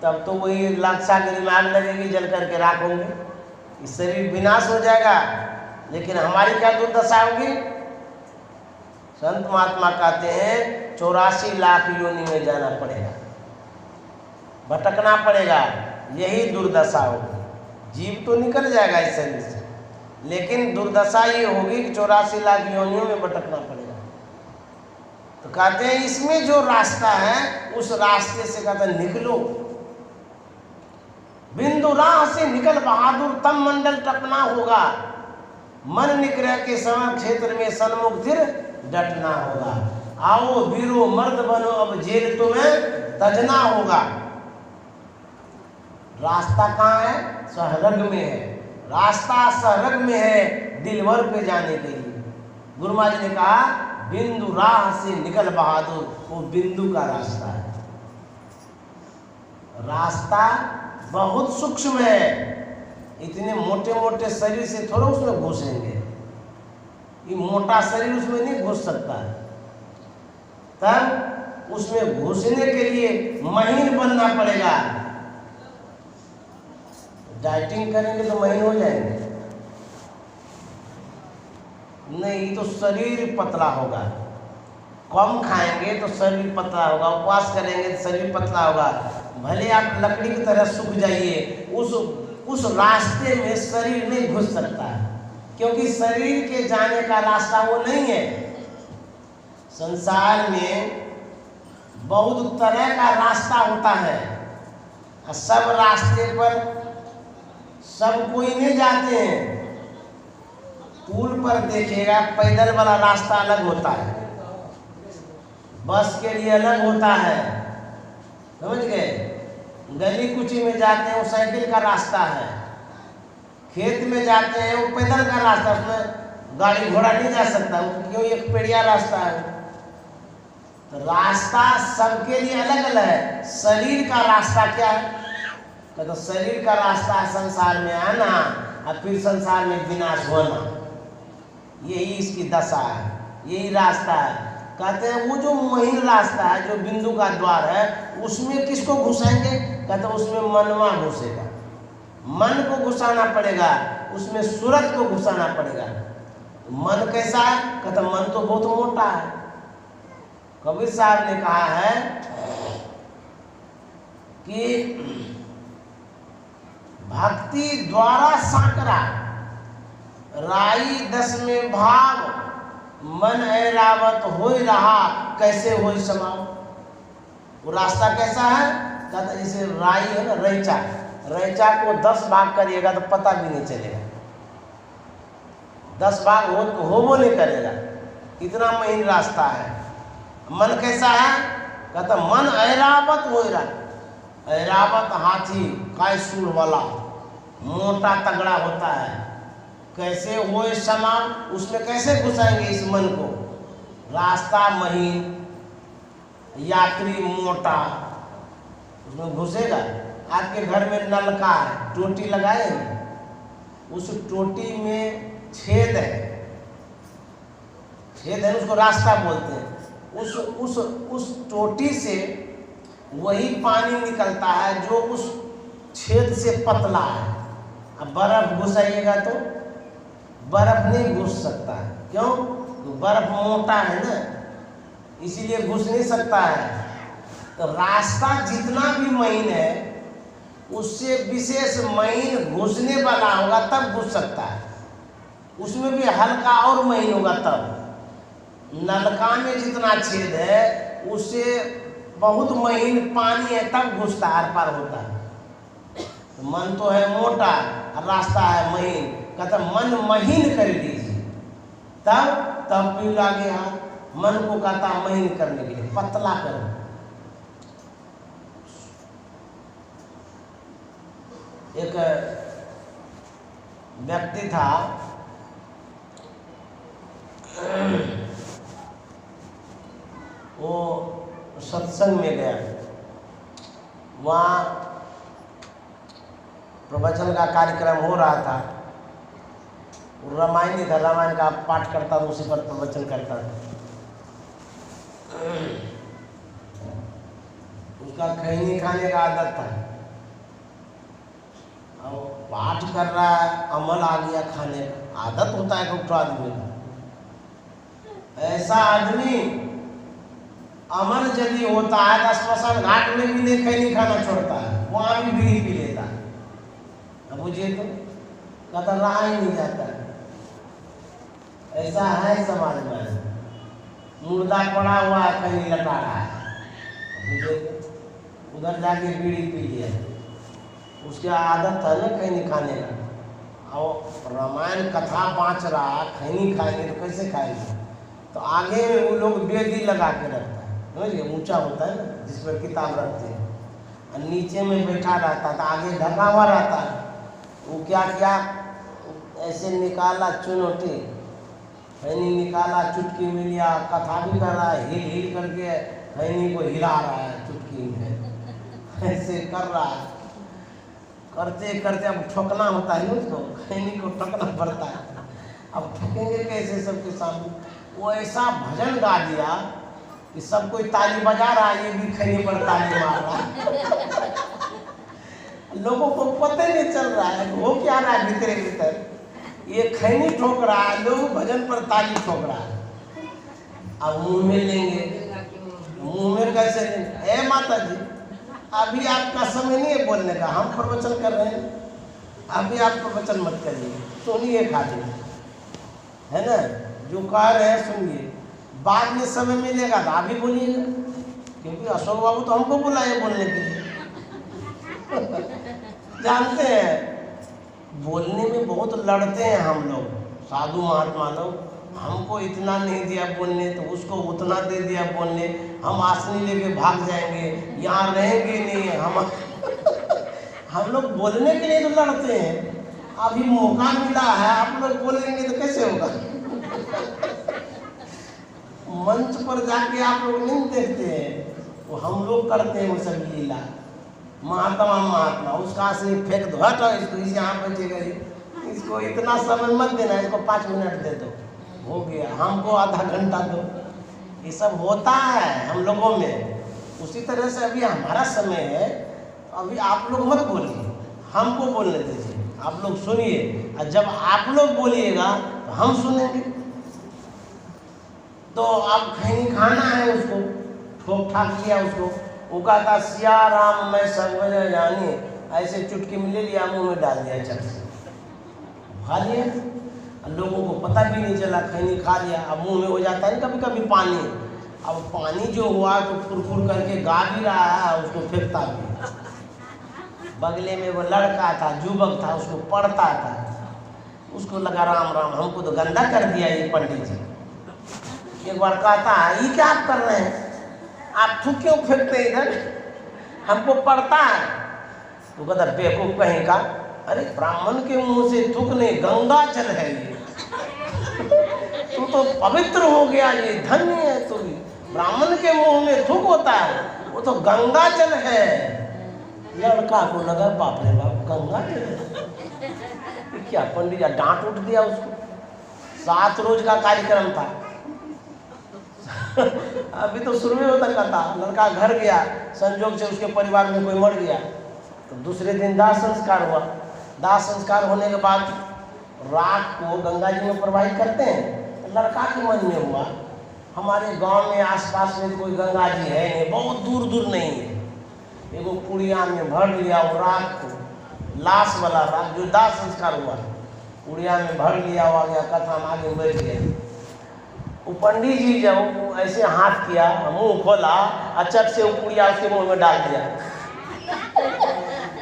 तब तो वही लाक्षागिरी में आग लगेगी, जल करके राख होंगे। इस शरीर विनाश हो जाएगा। लेकिन हमारी क्या दुर्दशा होगी? संत महात्मा कहते हैं 84 लाख योनि में जाना पड़ेगा, भटकना पड़ेगा। यही दुर्दशा होगी। जीव तो निकल जाएगा इस शरीर से, लेकिन दुर्दशा ये होगी कि 84 लाख योनियों में भटकना पड़ेगा। तो कहते हैं इसमें जो रास्ता है, उस रास्ते से कहते हैं निकलो। बिंदु राह से निकल बहादुर, तम मंडल टपना होगा। मन निग्रह के समय क्षेत्र में सन्मुख धीर डटना होगा। आओ वीरो मर्द बनो, अब जेल तुम्हें तजना होगा। रास्ता कहाँ है? सहरग में है। रास्ता सहरग में है, दिलवर पे जाने के लिए। गुरु महाराज ने कहा बिंदु राह से निकल बहादुर, वो बिंदु का रास्ता है। रास्ता बहुत सूक्ष्म है। इतने मोटे मोटे शरीर से थोड़ा उसमें घुसेंगे। ये मोटा शरीर उसमें नहीं घुस सकता है। तब उसमें घुसने के लिए महीन बनना पड़ेगा। डाइटिंग करेंगे तो महीन हो जाएंगे? नहीं, तो शरीर पतला होगा। कम खाएंगे तो शरीर पतला होगा, उपवास करेंगे तो शरीर पतला होगा। भले आप लकड़ी की तरह सूख जाइए, उस रास्ते में शरीर नहीं घुस सकता है, क्योंकि शरीर के जाने का रास्ता वो नहीं है। संसार में बहुत तरह का रास्ता होता है, और सब रास्ते पर सब कोई नहीं जाते हैं। पुल पर देखिएगा पैदल वाला रास्ता अलग होता है, बस के लिए अलग होता है, समझ गए। गली कुची में जाते हैं वो साइकिल का रास्ता है, खेत में जाते हैं वो पैदल का रास्ता, उसमें गाड़ी घोड़ा नहीं जा सकता, क्यों? एक पेड़िया रास्ता है। तो रास्ता सबके लिए अलग अलग है। शरीर का रास्ता क्या है? तो शरीर का रास्ता है संसार में आना और फिर संसार में विनाश होना। यही इसकी दशा है, यही रास्ता है। कहते हैं वो जो महीन रास्ता है, जो बिंदु का द्वार है, उसमें किसको घुसाएंगे? कहते हैं उसमें मनवा घुसेगा। मन को घुसाना पड़ेगा, उसमें सूरत को घुसाना पड़ेगा। मन कैसा है? कहते मन तो बहुत मोटा है। कबीर साहब ने कहा है कि भक्ति द्वारा साकरा राई 10 में भाव मन ऐरावत होय रहा कैसे होय समाओ। वो रास्ता कैसा है? कहता जैसे राई है ना, रैचा, रैचा को 10 भाग करिएगा तो पता भी नहीं चलेगा, 10 भाग हो नहीं करेगा, इतना महीन रास्ता है। मन कैसा है? कहता मन ऐरावत हो रहा, ऐरावत हाथी काय सूढ़ वाला मोटा तगड़ा होता है, कैसे हो समा, उसमें कैसे घुसाएंगे इस मन को? रास्ता महीन, यात्री मोटा, उसमें घुसेगा। आपके घर में नलका है, टोटी लगाए हैं, उस टोटी में छेद है, छेद है उसको रास्ता बोलते हैं। उस टोटी से वही पानी निकलता है जो उस छेद से पतला है। अब बर्फ घुसाइएगा तो बर्फ नहीं घुस सकता है, क्यों? तो बर्फ मोटा है ना, इसीलिए घुस नहीं सकता है। तो रास्ता जितना भी महीन है उससे विशेष महीन घुसने वाला होगा तब घुस सकता है, उसमें भी हल्का और महीन होगा तब। नलका में जितना छेद है उससे बहुत महीन पानी है तब घुसता आर पार होता है। तो मन तो है मोटा और रास्ता है महीन, कहता मन महीन कर लीजिए तब पीऊ लागे हाथ। मन को कहता महीन करने के लिए पतला करो। एक व्यक्ति था, वो सत्संग में गया, वहाँ प्रवचन का कार्यक्रम हो रहा था, रामायण था, रामायण का पाठ करता था, उसी पर प्रवचन करता था। उसका खैनी खाने का आदत था, और पाठ कर रहा है, अमल आ गया खाने का, आदत होता है कुछ आदमी का। ऐसा आदमी अमल यदि होता है तो स्मशान घाट में भी नहीं खैनी खाना छोड़ता है, वहाँ भी बीड़ी पी लेता है। अब मुझे तो कहता रहा ही नहीं जाता है। ऐसा है समाज में, मुर्दा पड़ा हुआ है, खैनी लटा रहा है, मुझे उधर जाके बीड़ी पी लिया, उसकी आदत है ना खैनी खाने का। और रामायण कथा बाँच रहा है, खैनी खाएंगे तो कैसे खाएंगे? तो आगे में वो लोग बेदी लगा के रखता है, समझिए, ऊंचा होता है ना जिसमें किताब रखते हैं, और नीचे में बैठा रहता था, आगे ढका हुआ रहता है। वो क्या क्या ऐसे निकाला चुनौती, खैनी निकाला, चुटकी में लिया, कथा भी कर रहा है, हिल हिल करके खैनी को हिला रहा है चुटकी में, ऐसे कर रहा है। करते करते अब ठोकना होता है ना उसको, खैनी को ठोकना पड़ता है। अब ठोकेंगे कैसे सबके सामने? वो ऐसा भजन गा दिया कि सब कोई ताली बजा रहा है, ये भी खैनी पर ताली मार रहा है। लोगों को पता नहीं चल रहा है वो क्या रहा है भीतर भीतर, ये खैनी ठोक रहा है, लोग भजन पर ताली ठोक रहा है। अब मुंह में लेंगे, मुंह में कैसे लेंगे? ए माता जी, अभी आपका समय नहीं है बोलने का, हम प्रवचन कर रहे हैं, अभी आप प्रवचन मत करिए, सुनिए खाली, है ना, जो कह रहे हैं सुनिए, बाद में समय मिलेगा तो आप भी बोलिएगा, क्योंकि अशोक बाबू तो हमको बुलाए बोलने के लिए। जानते हैं बोलने में बहुत लड़ते हैं हम लोग, साधु महात्मा लोग, हमको इतना नहीं दिया बोलने तो उसको उतना दे दिया बोलने, हम आसनी लेके भाग जाएंगे, यहाँ रहेंगे नहीं हम लोग बोलने के लिए तो लड़ते हैं। अभी मौका मिला है, आप लोग बोलेंगे तो कैसे होगा? मंच पर जाके आप लोग नहीं देखते हैं, वो हम लोग करते हैं वो सब लीला। महात्मा उसका आसनी फेंक दो, हटो इसको, इस यहाँ बचेगा, इसको इतना समय मत देना, इसको 5 मिनट दे दो, हो गया, हमको आधा घंटा दो। ये सब होता है हम लोगों में। उसी तरह से अभी हमारा समय है, अभी आप लोग मत बोलिए, हमको बोलने दीजिए, आप लोग सुनिए, और जब आप लोग बोलिएगा तो हम सुनेंगे। तो अब खैनी खाना है उसको, ठोक ठाक किया उसको, वो कहता सिया राम मैं सर्वजन जानी, ऐसे चुटकी में ले लिया, मुंह में डाल दिया, चट से खा लिया। लोगों को पता भी नहीं चला, खैनी खा लिया। अब मुंह में हो जाता है कभी कभी पानी, अब पानी जो हुआ तो फुर करके गा भी रहा है, उसको फेंकता भी। बगले में वो लड़का था, युवक था, उसको पढ़ता था, उसको लगा राम राम, हमको तो गंदा कर दिया ये पंडित जी। एक बार कहता है, ये क्या आप कर रहे हैं, आप थूक क्यों फेंकते हैं इधर, हमको पढ़ता है। तो कहता बेवकूफ कहीं का, अरे ब्राह्मण के मुंह से थूक नहीं, गंगा जल है ये, तू तो पवित्र हो गया, ये धन्य है तू। ब्राह्मण के मुंह में थूक होता है, वो तो गंगा जल है। लड़का को लगा बाप रे बाप, गंगा जल है क्या, पंडित जी डांट उठ दिया उसको। 7 रोज का कार्यक्रम था। अभी तो शुरू में होता कथा, लड़का घर गया, संजोग से उसके परिवार में कोई मर गया, तो दूसरे दिन दाह संस्कार हुआ। दाह संस्कार होने के बाद राख को गंगा जी में प्रवाहित करते हैं। लड़का के मन में हुआ, हमारे गांव में आसपास में कोई गंगा जी है नहीं, बहुत दूर दूर नहीं है। एगो कुड़िया में भर लिया और राख को, लाश वाला राख जो दाह संस्कार हुआ, कुड़िया में भर लिया हुआ गया। कथा में आगे बढ़ गया। वो पंडित जी जब ऐसे हाथ किया, मुंह खोला, अचट से वो कुड़िया उसके मुंह में डाल दिया।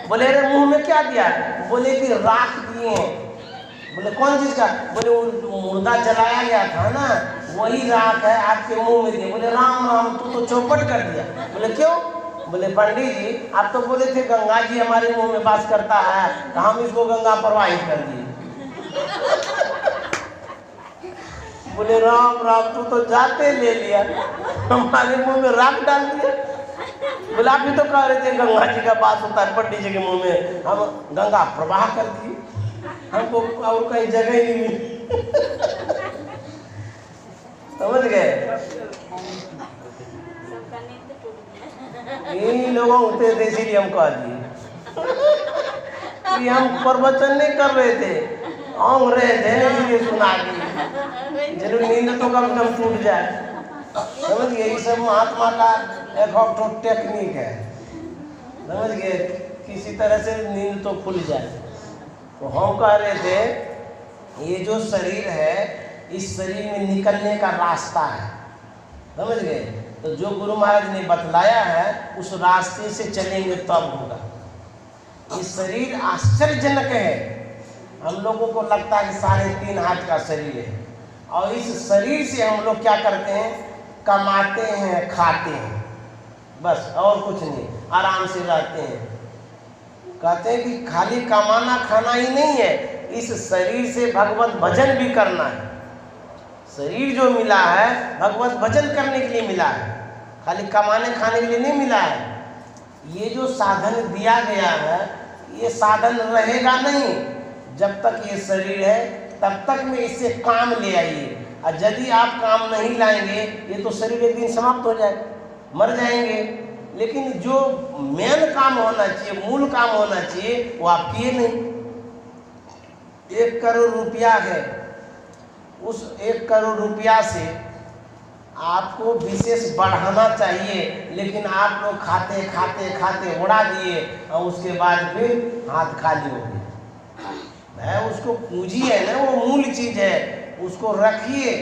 बोले अरे मुंह में क्या दिया, बोले कि राख दिए। बोले कौन चीज का, बोले वो मुर्दा जलाया गया था ना, वही राख है, आपके मुंह में दिए। बोले राम राम, तू तो चौपट कर दिया। बोले क्यों, बोले पंडित जी आप तो बोले थे गंगा जी हमारे मुंह में वास करता है, तो हम इसको गंगा प्रवाहित कर दिए। बोले राम राम, तू तो जाते ले लिया, हमारे मुंह में राख डाल दिया। बोले आप भी तो कह रहे थे गंगा जी का वास होता है, पंडित जी के मुंह में हम गंगा प्रवाह कर दिए, हमको और कहीं जगह ही नहीं मिली। समझ गए, यही लोग होते थे, इसीलिए हम कह दिए कि हम प्रवचन नहीं कर रहे थे, औंग रहे थे, इसलिए सुना दिए। जरूर नींद तो कम से कम टूट जाए। समझ गए, ये सब महात्मा का एक टेक्निक है। समझ गए, किसी तरह से नींद तो खुल जाए। तो हम कह रहे थे ये जो शरीर है, इस शरीर में निकलने का रास्ता है। समझ गए, तो जो गुरु महाराज ने बतलाया है उस रास्ते से चलेंगे तब होगा। ये शरीर आश्चर्यजनक है। हम लोगों को लगता है कि 3.5 हाथ का शरीर है, और इस शरीर से हम लोग क्या करते हैं, कमाते हैं, खाते हैं, बस और कुछ नहीं, आराम से रहते हैं। कहते हैं कि खाली कमाना खाना ही नहीं है, इस शरीर से भगवत भजन भी करना है। शरीर जो मिला है भगवत भजन करने के लिए मिला है, खाली कमाने खाने के लिए नहीं मिला है। ये जो साधन दिया गया है, ये साधन रहेगा नहीं। जब तक ये शरीर है तब तक में इससे काम ले आइए, और यदि आप काम नहीं लाएंगे ये तो शरीर एक दिन समाप्त हो जाएगा, मर जाएंगे। लेकिन जो मेन काम होना चाहिए, मूल काम होना चाहिए, वो आप किए नहीं। 1 करोड़ रुपया है, उस 1 करोड़ रुपया से आपको विशेष बढ़ाना चाहिए, लेकिन आप लोग खाते खाते खाते उड़ा दिए, और उसके बाद फिर हाथ खाली हो गए। उसको पूंजी है ना, वो मूल चीज है, उसको रखिए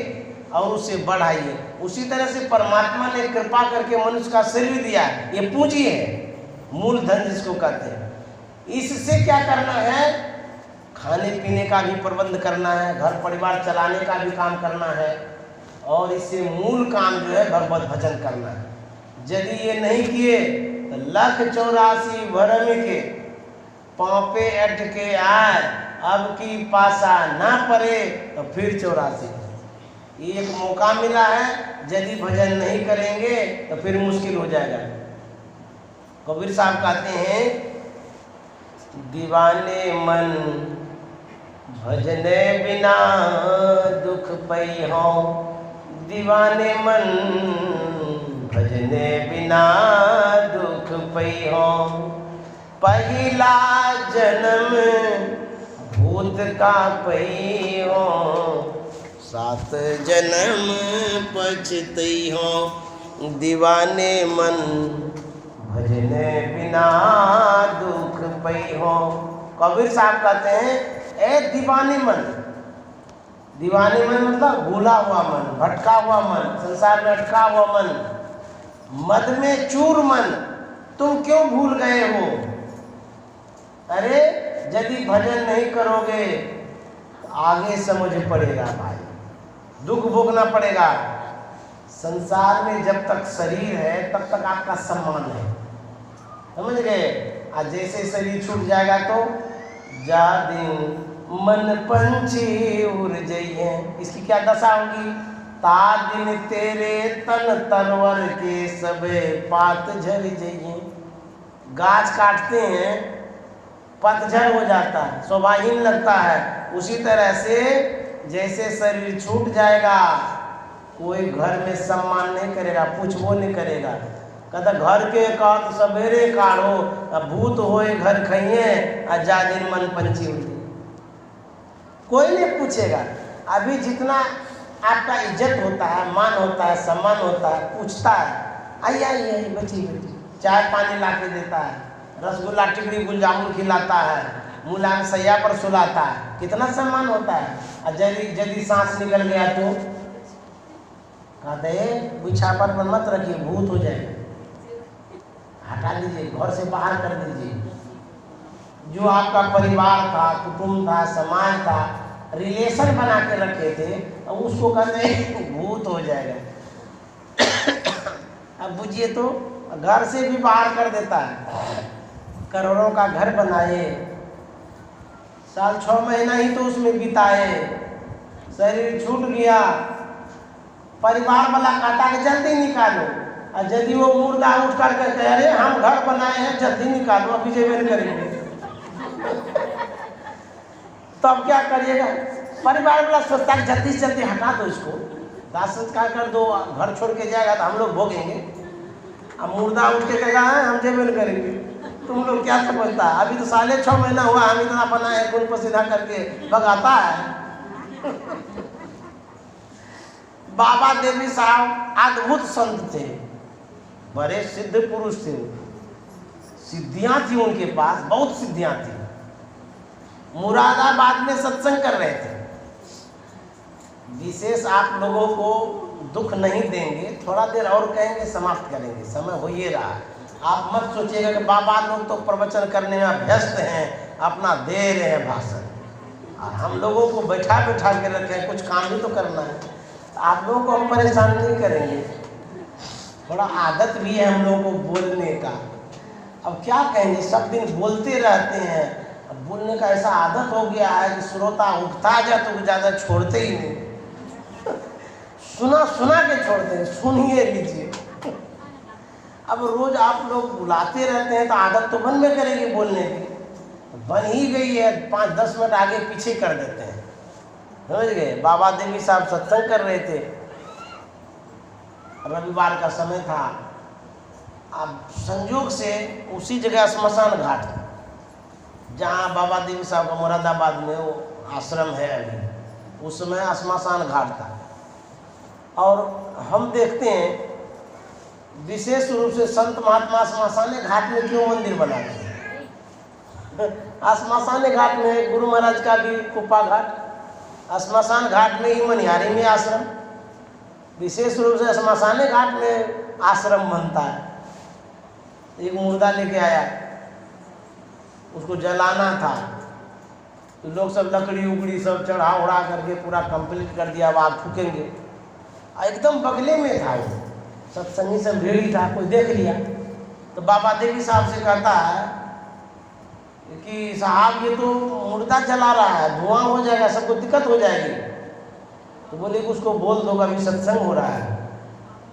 और उससे बढ़ाइए। उसी तरह से परमात्मा ने कृपा करके मनुष्य का शरीर दिया, ये पूंजी है, मूल धन जिसको कहते हैं। इससे क्या करना है, खाने पीने का भी प्रबंध करना है, घर परिवार चलाने का भी काम करना है, और इससे मूल काम जो है भगवत भजन करना है। यदि ये नहीं किए तो 184 भरम के पापे अट के आए, अब की पासा ना पड़े तो फिर 84। ये एक मौका मिला है, यदि भजन नहीं करेंगे तो फिर मुश्किल हो जाएगा। कबीर साहब कहते हैं, दीवाने मन भजने बिना दुख पई हो, दीवाने मन भजने बिना दुख पई हो। पहला जन्म भूत का पई हो, 7 जन्म पछतई हो। दीवाने मन भजन बिना दुख पई हो। कबीर साहब कहते हैं ए दीवाने मन, दीवाने मन मतलब भूला हुआ मन, भटका हुआ मन, संसार में अटका हुआ मन, मद में चूर मन, तुम क्यों भूल गए हो? अरे यदि भजन नहीं करोगे तो आगे समझ पड़ेगा भाई, दुख भोगना पड़ेगा। संसार में जब तक शरीर है तब तक आपका सम्मान है, समझ गए? आज जैसे शरीर छूट जाएगा तो जा दिन मन पंछी उड़ जाइए, इसकी क्या दशा होगी? ता दिन तेरे तन तरवर के सबे पात झड़ जाइए। गाछ काटते हैं पतझड़ हो जाता है, शोभाहीन लगता है। उसी तरह से जैसे शरीर छूट जाएगा कोई घर में सम्मान नहीं करेगा, पूछबो नहीं करेगा। कहता घर के काट सवेरे काढ़ो, भूत होए घर खइए और जा दिन मन पंछी उड़े। कोई नहीं पूछेगा। अभी जितना आपका इज्जत होता है, मान होता है, सम्मान होता है, पूछता है, आइए आइए बची बची, चाय पानी ला के देता है, रसगुल्ला टिकड़ी गुल जामुन खिलाता है, मुलायम सैया पर सुलाता है, कितना सम्मान होता है। और यदि सांस निकल गया तो कहते बिछा पर मत रखिए, भूत हो जाएगा, हटा दीजिए, घर से बाहर कर दीजिए। जो आपका परिवार था, कुटुंब था, समाज था, रिलेशन बना के रखे थे, उसको कहते भूत हो जाएगा। अब बुझिए तो घर से भी बाहर कर देता है। करोड़ों का घर बनाए, साल 6 महीना ही तो उसमें बिताए, शरीर छूट गया, परिवार वाला कहता है जल्दी निकालो। और यदि वो मुर्दा उठ कर के कह रहे हम घर बनाए हैं जल्दी निकालो, अभी जेबे करेंगे, तब क्या करिएगा? परिवार वाला सोचता है जल्दी से जल्दी हटा दो इसको, दाह संस्कार कर दो, घर छोड़ के जाएगा तो हम लोग भोगेंगे। अब मुर्दा उठ के कहेगा हम जेबे करेंगे, तुम लोग क्या समझता है? अभी तो साले 6 महीना हुआ, हम इतना बनाए, खून पसीना करके भगाता है। बाबा देवी साहब अद्भुत संत थे, बड़े सिद्ध पुरुष थे, सिद्धियां थी उनके पास, बहुत सिद्धियां थी। मुरादाबाद में सत्संग कर रहे थे। विशेष आप लोगों को दुख नहीं देंगे, थोड़ा देर और कहेंगे समाप्त करेंगे, समय हो ये रहा। आप मत सोचिएगा कि बाबा लोग तो प्रवचन करने में व्यस्त हैं, अपना दे रहे हैं भाषण, और हम लोगों को बैठा बैठा के रखे हैं, कुछ काम भी तो करना है। तो आप लोगों को हम परेशान नहीं करेंगे, थोड़ा आदत भी है हम लोगों को बोलने का। अब क्या कहेंगे, सब दिन बोलते रहते हैं, अब बोलने का ऐसा आदत हो गया है कि श्रोता उठता जाए तो ज़्यादा छोड़ते ही नहीं, सुना सुना के छोड़ते हैं, सुनिए लीजिए। अब रोज आप लोग बुलाते रहते हैं तो आदत तो बन में करेगी बोलने की, बन ही गई है, 5-10 मिनट आगे पीछे कर देते हैं, समझ गए? बाबा देवी साहब सत्संग कर रहे थे, रविवार का समय था। अब संयोग से उसी जगह श्मशान घाट जहाँ बाबा देवी साहब का मुरादाबाद में वो आश्रम है अभी, उस समय श्मशान घाट था। और हम देखते हैं विशेष रूप से संत महात्मा श्मशान घाट में क्यों मंदिर बनाते हैं? श्मशान घाट में गुरु महाराज का भी कुप्पा घाट, श्मशान घाट में ही मनिहारी में आश्रम, विशेष रूप से श्मशान घाट में आश्रम बनता है। एक मुर्दा लेके आया, उसको जलाना था, तो लोग सब लकड़ी उकड़ी सब चढ़ा उड़ा करके पूरा कंप्लीट कर दिया, अब आग फूकेंगे। एकदम बगले में था वो, सत्संगी से भीड़ ही था, कोई देख लिया तो बाबा देवी साहब से कहता है कि साहब ये तो मुर्दा जला रहा है, धुआं हो जाएगा, सबको दिक्कत हो जाएगी। तो बोले कि उसको बोल दो अभी सत्संग हो रहा है,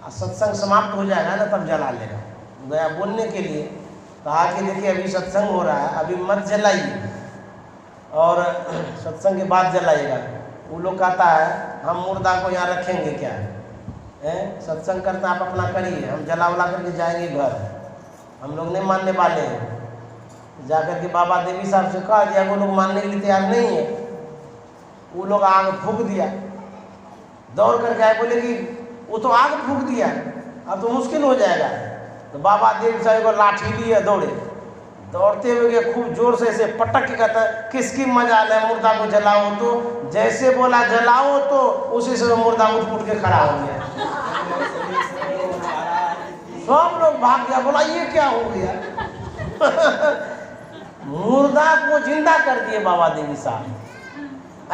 और सत्संग समाप्त हो जाएगा ना तब जला लेगा। गया बोलने के लिए, कहा कि देखिए अभी सत्संग हो रहा है, अभी मत जलाइए और सत्संग के बाद जलाइएगा। वो लोग कहता है हम मुर्दा को यहाँ रखेंगे क्या है, सत्संग करता आप अपना करिए, हम जला वला करके जाएंगे घर, हम लोग नहीं मानने वाले हैं। जाकर के बाबा देवी साहब से कहा दिया, वो लोग मानने के लिए तैयार नहीं है। वो लोग आग फूंक दिया, दौड़ कर गए, बोले कि वो तो आग फूंक दिया, अब तो मुश्किल हो जाएगा। तो बाबा देव साहब को लाठी लिए दौड़े, दौड़ते हुए खूब जोर से ऐसे पटक के कहता है किसकी मजाल है, मुर्दा को जलाओ। तो जैसे बोला जलाओ तो उसी से मुर्दा उठ के खड़ा हो गया। सब लोग भाग गया, बोला ये क्या हो गया। मुर्दा को जिंदा कर दिए बाबा देवी साहब।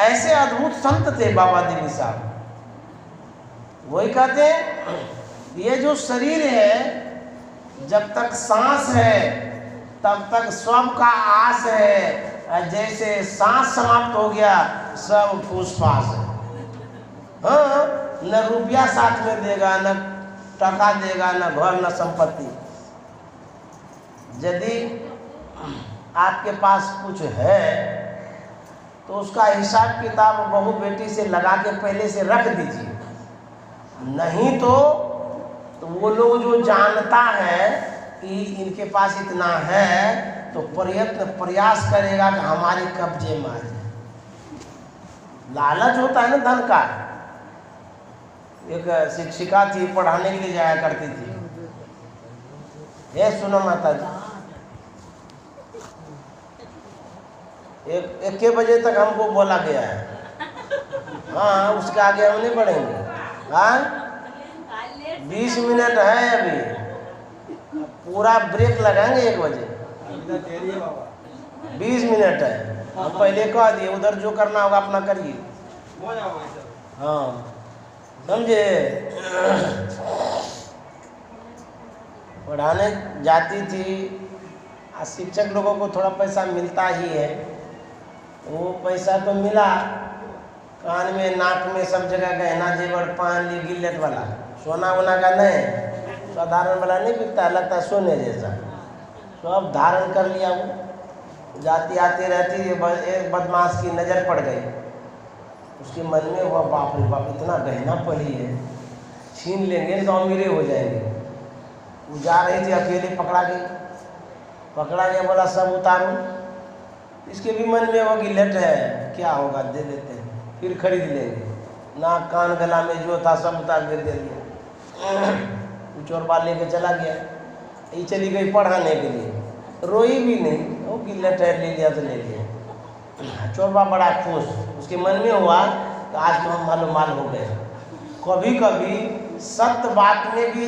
ऐसे अद्भुत संत थे बाबा देवी साहब। वही कहते हैं ये जो शरीर है जब तक सांस है तब तक सब का आस है, जैसे सांस समाप्त हो गया सब फूस फास है। हाँ, न रुपया साथ में देगा, न टका देगा, न घर, न संपत्ति। यदि आपके पास कुछ है तो उसका हिसाब किताब बहू बेटी से लगा के पहले से रख दीजिए, नहीं तो वो लोग जो जानता है कि इनके पास इतना है तो प्रयास करेगा कि हमारे कब्जे में आ जाए। लालच होता है ना धन का। एक शिक्षिका थी, पढ़ाने के लिए जाया करती थी। ये सुनो माता जी, 1 बजे तक हमको बोला गया है। हाँ, उसके आगे हम नहीं बढ़ेंगे। हाँ, 20 मिनट है अभी, पूरा ब्रेक लगाएंगे 1 बजे। 20 मिनट है, हम पहले कह दिए उधर जो करना होगा अपना करिए। हाँ, समझे। पढ़ाने जाती थी, शिक्षक लोगों को थोड़ा पैसा मिलता ही है। वो पैसा तो मिला, कान में नाक में सब जगह गहना जेवर पहन ली, गिल्लेट वाला, सोना वोना का नहीं, साधारण वाला नहीं बिकता, लगता है सोने जैसा, सब धारण कर लिया। वो जाती आती रहती, एक बदमाश की नज़र पड़ गई। उसके मन में हुआ बाप रे बाप, इतना गहना पड़ी है, छीन लेंगे तो अमीरे हो जाएंगे। वो जा रही थी अकेले, पकड़ा गया, बोला सब उतारूं। इसके भी मन में वो गिल्लेट है, क्या होगा दे देते हैं, फिर खरीद लेंगे। नाक कान गला में जो था सब उतार के दे दिया। चोरबा लेके चला गया। ये चली गई पढ़ाने के लिए, रोई भी नहीं, वो गिल्लेट है, ले लिया तो ले लिया। चोरबा बड़ा खुश, उसके मन में हुआ कि आज तो हम मालूम माल हो गए। कभी कभी सत्य बात में भी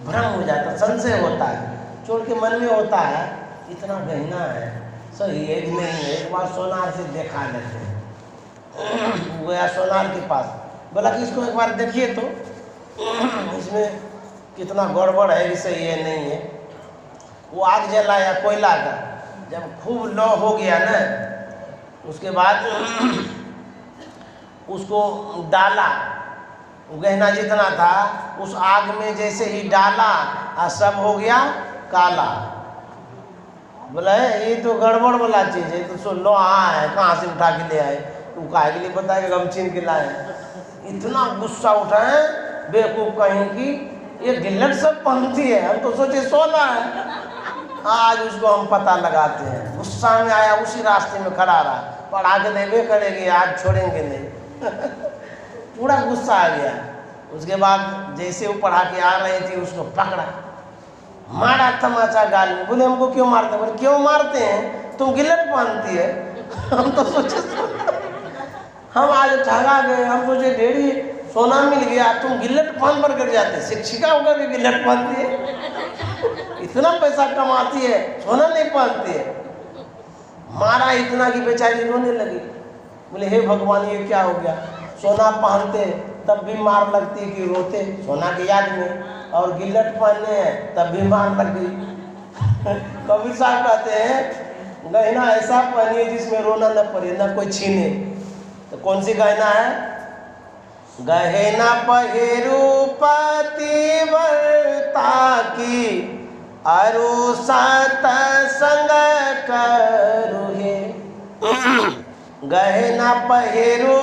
भ्रम हो जाता, संशय होता है। चोर के मन में होता है इतना गहना है, सही है कि नहीं है, एक बार सोनार से देखा लेते हैं। गया सोनार के पास, बोला कि इसको एक बार देखिए तो इसमें कितना गड़बड़ है, कि सही है नहीं है। वो आग जलाया कोयला का, जब खूब लौ हो गया ना, उसके बाद उसको डाला, गहना जितना था उस आग में जैसे ही डाला और सब हो गया काला। बोला ये तो गड़बड़ वाला चीज़ है, तो सो लोहा है, कहाँ से उठा के ले आए? तू काहे के लिए बताएगा, हम छीन के लाए। इतना गुस्सा उठा है बेवकूफ़ कहीं की, ये गिल्लेट सब पहनती है, हम तो सोचे सोना है। आज उसको हम पता लगाते हैं। गुस्सा में आया, उसी रास्ते में खड़ा रहा, पढ़ा के देवे करेंगे, आज छोड़ेंगे नहीं। पूरा गुस्सा आ गया। उसके बाद जैसे वो पढ़ा के आ रहे थे, उसको पकड़ा, मारा तमाचा गाल में। बोले हमको क्यों मारते? बोले क्यों मारते हैं, तुम गिल्लेट पहनती है। हम तो सोचे हम आज ठगा गए, हम सोचे ढेरी सोना मिल गया, तुम गिल्लेट पहन पर कर जाते। शिक्षिका होकर भी गिल्लेट पहनती है, इतना पैसा कमाती है, सोना नहीं पहनती है। मारा इतना कि बेचारी रोने लगी। बोले हे भगवान ये क्या हो गया, सोना पहनते तब भी मार लगती कि रोते सोना की याद में, और गिल्लेट पहनने हैं तब भी मार लग गई। कबीर साहब कहते हैं गहना ऐसा पहनिए जिसमें रोना न पड़े, न कोई छीने। तो कौन सी गहना है? गहना पहिरू पतिव्रता की, अरु सत संग करुहे। गहना पहिरू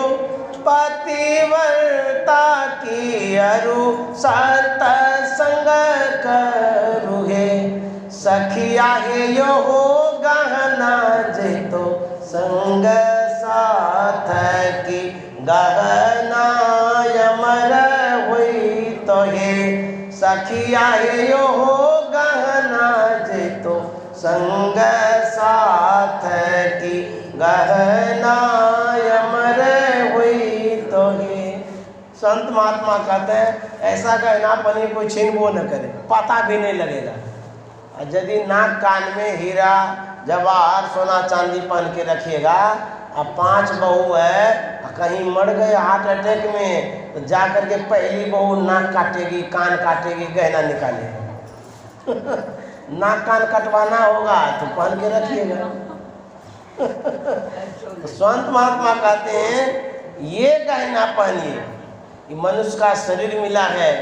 पतिव्रता की, अरु सत संग करुहे। सखिया हे यो हो गहना जेतो संग साथ की, गहना अमर हुई तो हे। सखिया हे यो हो गहना अमर हुई तो ही। संत महात्मा कहते हैं ऐसा गहना पनी कोई छीनबो न करे, पता भी नहीं लगेगा। और यदि नाक कान में हीरा जवाहर सोना चांदी पहन के रखिएगा, अब 5 बहू है कहीं मर गए हार्ट अटैक में, तो जा कर के पहली बहू नाक काटेगी, कान काटेगी, गहना निकालेगी। नाक कान कटवाना होगा तो पहन के रखिएगा। तो संत महात्मा कहते हैं ये गहना पहनिए, ये मनुष्य का शरीर मिला है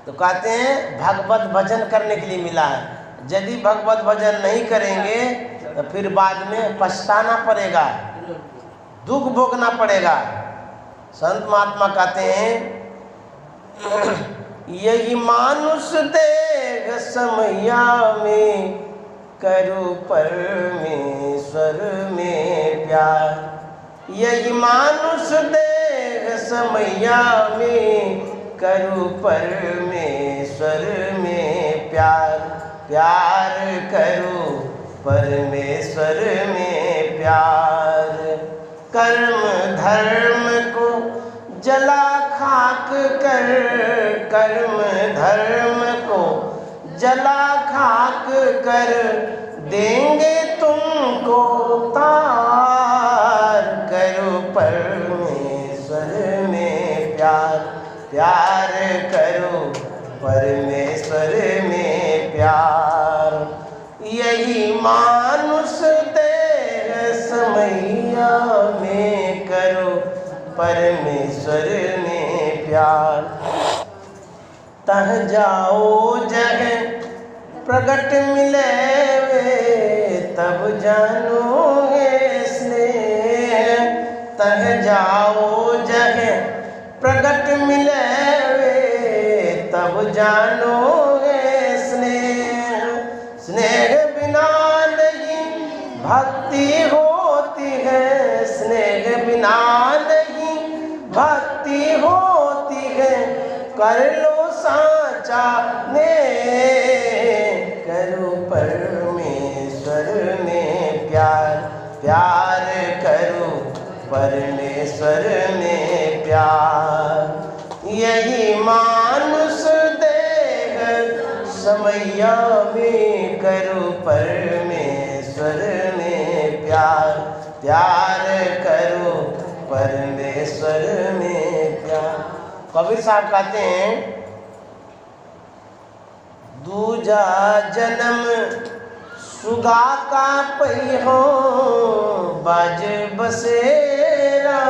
तो कहते हैं भगवत भजन करने के लिए मिला है। यदि भगवत भजन नहीं करेंगे तो फिर बाद में पछताना पड़ेगा, दुख भोगना पड़ेगा। संत महात्मा कहते हैं यही मानुष देह समैया में करो परमेश्वर में प्यार। यही मानुष देह समैया में करो परमेश्वर में प्यार। प्यार करो परमेश्वर में प्यार। कर्म धर्म को जला खाक कर, कर्म धर्म को जला खाक कर देंगे तुमको तार। करो परमेश्वर में प्यार, प्यार करो परमेश्वर में प्यार। यही मानुष देह समैया में करो परमेश्वर में प्यार। तह जाओ जह प्रगट मिले वे तब जानोगे स्नेह। तह जाओ जह प्रगट मिले वे तब जानोगे स्नेह। स्नेह बिना नहीं भक्ति होती है, स्नेह बिना नहीं भक्ति होती है। कर लो साचा ने करो परमेश्वर में प्यार। प्यार करो परमेश्वर में प्यार। यही मानुष देह समैया में करो परमेश्वर में प्यार। प्यार करो परमेश्वर में प्यार। कबीर साहब कहते हैं दूजा जन्म सुगा का पई हो, बाज बसेरा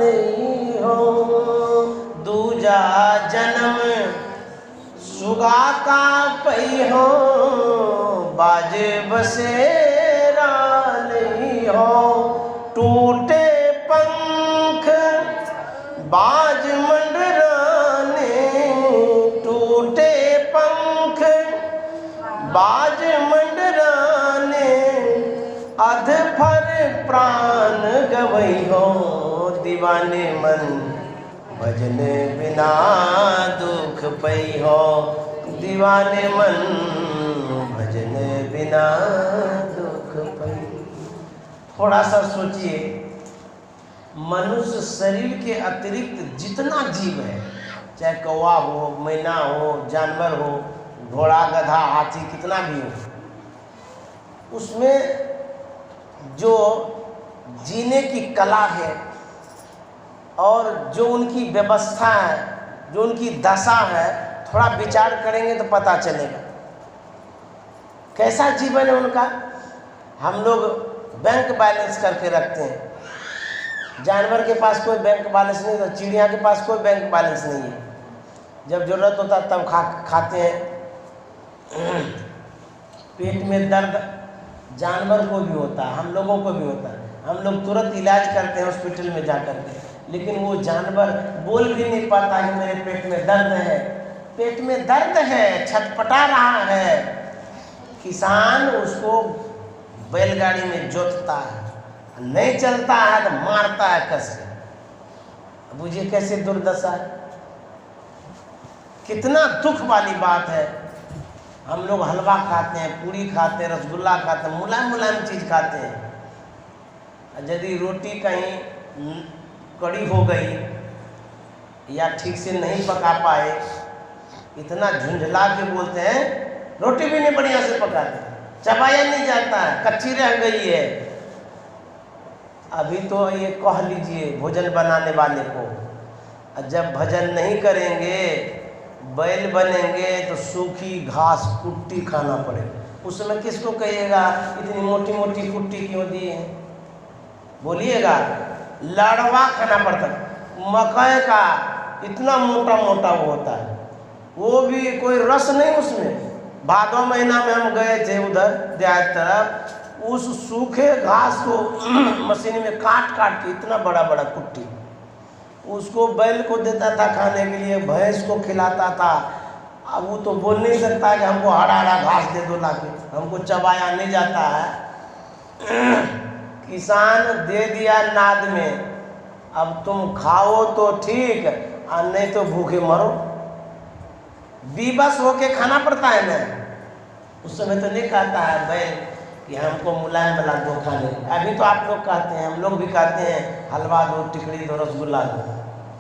नहीं हो। दूजा जन्म सुगा का पई हो, बाज बसेरा नहीं हो। टूटे पंख बाज मंडराने, टूटे पंख बाज मंडराने। अधफर प्राण गवई हो, दीवाने मन भजन बिना दुख पई हो। दीवाने मन भजन बिना दुख पई। थोड़ा सा सोचिए, मनुष्य शरीर के अतिरिक्त जितना जीव है, चाहे कौवा हो, मैना हो, जानवर हो, घोड़ा गधा हाथी कितना भी हो, उसमें जो जीने की कला है और जो उनकी व्यवस्था है, जो उनकी दशा है, थोड़ा विचार करेंगे तो पता चलेगा कैसा जीवन है उनका। हम लोग बैंक बैलेंस करके रखते हैं, जानवर के पास कोई बैंक बैलेंस नहीं, तो चिड़िया के पास कोई बैंक बैलेंस नहीं है। जब ज़रूरत होता है तब खाते हैं। पेट में दर्द जानवर को भी होता है, हम लोगों को भी होता है। हम लोग तुरंत इलाज करते हैं हॉस्पिटल में जा कर के, लेकिन वो जानवर बोल भी नहीं पाता कि मेरे पेट में दर्द है। पेट में दर्द है, छटपटा रहा है। किसान उसको बैलगाड़ी में जोतता है, नहीं चलता है तो मारता है कस के। बुझिए कैसे दुर्दशा है, कितना दुख वाली बात है। हम लोग हलवा खाते हैं, पूरी खाते हैं, रसगुल्ला खाते हैं, मुलायम मुलायम चीज़ खाते हैं, यदि रोटी कहीं कड़ी हो गई या ठीक से नहीं पका पाए, इतना झुंझला के बोलते हैं रोटी भी नहीं बढ़िया से पकाते, चबाया नहीं जाता है, कच्ची रह गई है। अभी तो ये कह लीजिए भोजन बनाने वाले को, जब भजन नहीं करेंगे, बैल बनेंगे तो सूखी घास कुट्टी खाना पड़ेगा। उस समय किसको कहिएगा इतनी मोटी मोटी कुट्टी क्यों दी है, बोलिएगा। लाड़वा खाना पड़ता है, मकई का इतना मोटा मोटा वो होता है, वो भी कोई रस नहीं उसमें। भादों महीना में हम गए थे उधर देहात तरफ, उस सूखे घास को मशीन में काट काट के इतना बड़ा बड़ा कुट्टी उसको बैल को देता था खाने के लिए, भैंस को खिलाता था। अब वो तो बोल नहीं सकता कि हमको हरा हरा घास दे दो लाके, हमको चबाया नहीं जाता है। किसान दे दिया नाद में, अब तुम खाओ तो ठीक और नहीं तो भूखे मरो। बेबस होके खाना पड़ता है ना। उस समय तो नहीं कहता है बैल कि हमको मुलायम वाला दो खाने। अभी तो आप लोग कहते हैं, हम लोग भी कहते हैं हलवा दो, टिकड़ी दो, रसगुल्ला दो।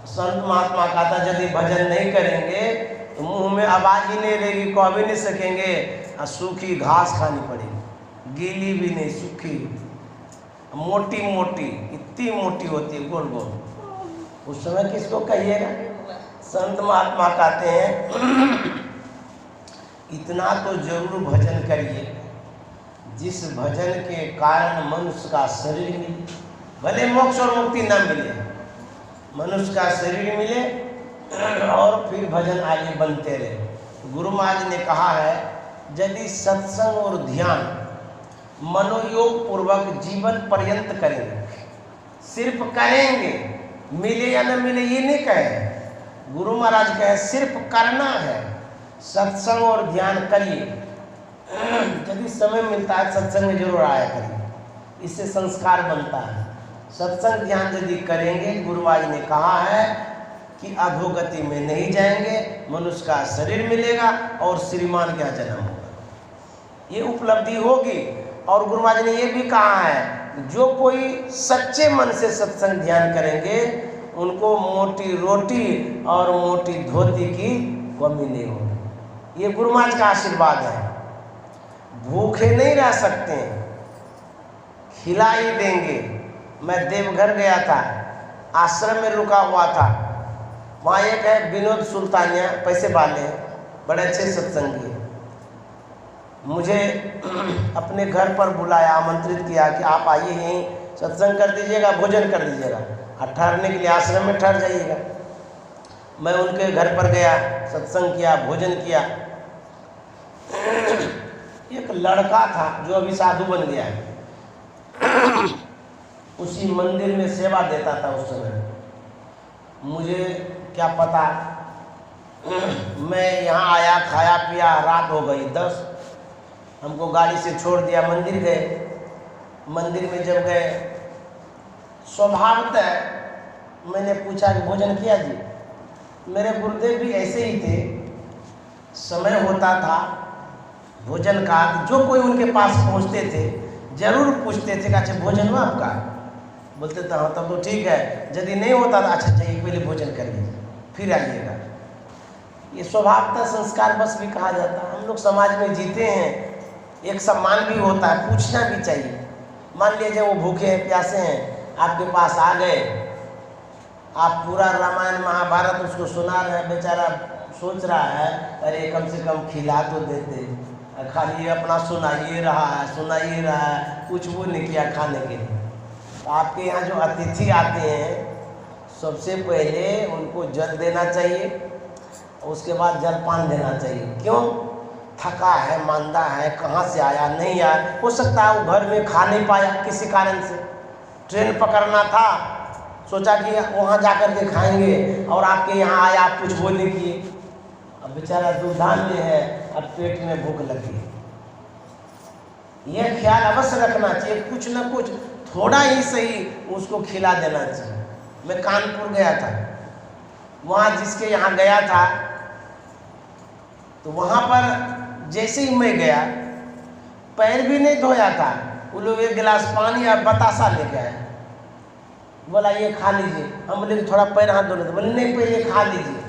संत महात्मा कहता यदि भजन नहीं करेंगे तो मुंह में आवाज़ ही नहीं रहेगी, कह भी नहीं सकेंगे और सूखी घास खानी पड़ेगी, गीली भी नहीं, सूखी, मोटी मोटी, इतनी मोटी होती है, गोल गोल। उस समय किसको कहिएगा? संत महात्मा कहते हैं इतना तो जरूर भजन करिए जिस भजन के कारण मनुष्य का शरीर मिले, भले मोक्ष और मुक्ति न मिले, मनुष्य का शरीर मिले और फिर भजन आगे बनते रहे। गुरु महाराज ने कहा है यदि सत्संग और ध्यान मनोयोग पूर्वक जीवन पर्यंत करेंगे, सिर्फ करेंगे, मिले या न मिले ये नहीं कहें। गुरु महाराज कहे सिर्फ करना है, सत्संग और ध्यान करिए। यदि समय मिलता है सत्संग में जरूर आया करिए, इससे संस्कार बनता है। सत्संग ध्यान यदि करेंगे, गुरु महाराज ने कहा है कि अधोगति में नहीं जाएंगे, मनुष्य का शरीर मिलेगा और श्रीमान का जन्म होगा, ये उपलब्धि होगी। और गुरु महाराज ने ये भी कहा है जो कोई सच्चे मन से सत्संग ध्यान करेंगे उनको मोटी रोटी और मोटी धोती की कमी नहीं होगी। ये गुरु महाराज का आशीर्वाद है। भूखे नहीं रह सकते, खिला ही देंगे। मैं देवघर गया था, आश्रम में रुका हुआ था, वहाँ एक है विनोद सुल्तानिया, पैसे वाले हैं, बड़े अच्छे सत्संगी। मुझे अपने घर पर बुलाया, आमंत्रित किया कि आप आइए यहीं सत्संग कर दीजिएगा, भोजन कर दीजिएगा, और ठहरने के लिए आश्रम में ठहर जाइएगा। मैं उनके घर पर गया, सत्संग किया, भोजन किया। एक लड़का था जो अभी साधु बन गया है, उसी मंदिर में सेवा देता था उस समय। मुझे क्या पता, मैं यहाँ आया, खाया पिया, रात हो गई 10, हमको गाड़ी से छोड़ दिया, मंदिर गए। मंदिर में जब गए, स्वभावतः मैंने पूछा कि भोजन किया जी? मेरे गुरुदेव भी ऐसे ही थे, समय होता था भोजन का, जो कोई उनके पास पहुंचते थे जरूर पूछते थे कि अच्छा भोजन हुआ आपका? बोलते थे हाँ, तब तो ठीक है। यदि नहीं होता था अच्छा चाहिए पहले भोजन कर लीजिए फिर आइएगा। ये स्वभावतः संस्कार बस भी कहा जाता है। हम लोग समाज में जीते हैं, एक सम्मान भी होता है, पूछना भी चाहिए। मान लीजिए वो भूखे हैं, प्यासे हैं, आपके पास आ गए, आप पूरा रामायण महाभारत उसको सुना रहे हैं, बेचारा सोच रहा है अरे कम से कम खिला तो देते, खाली अपना सुनाइए रहा है, कुछ वो नहीं किया खाने के लिए। तो आपके यहाँ जो अतिथि आते हैं सबसे पहले उनको जल देना चाहिए, उसके बाद जलपान देना चाहिए। क्यों? थका है, मांदा है, कहाँ से आया, नहीं आया, हो सकता है वो घर में खा नहीं पाया किसी कारण से, ट्रेन पकड़ना था, सोचा कि वहाँ जाकर के खाएंगे और आपके यहाँ आया, आप कुछ बोल नहीं किए। अब बेचारा दुर्धान में है, अब पेट में भूख लगी। यह ख्याल अवश्य रखना चाहिए, कुछ न कुछ थोड़ा ही सही उसको खिला देना चाहिए। मैं कानपुर गया था, वहाँ जिसके यहाँ गया था तो वहाँ पर जैसे ही मैं गया, पैर भी नहीं धोया था, वो लोग एक गिलास पानी और बतासा लेके आए, बोला ये खा लीजिए। हम बोले थोड़ा पैर हाथ धो लेते, बोले नहीं पहले खा लीजिए।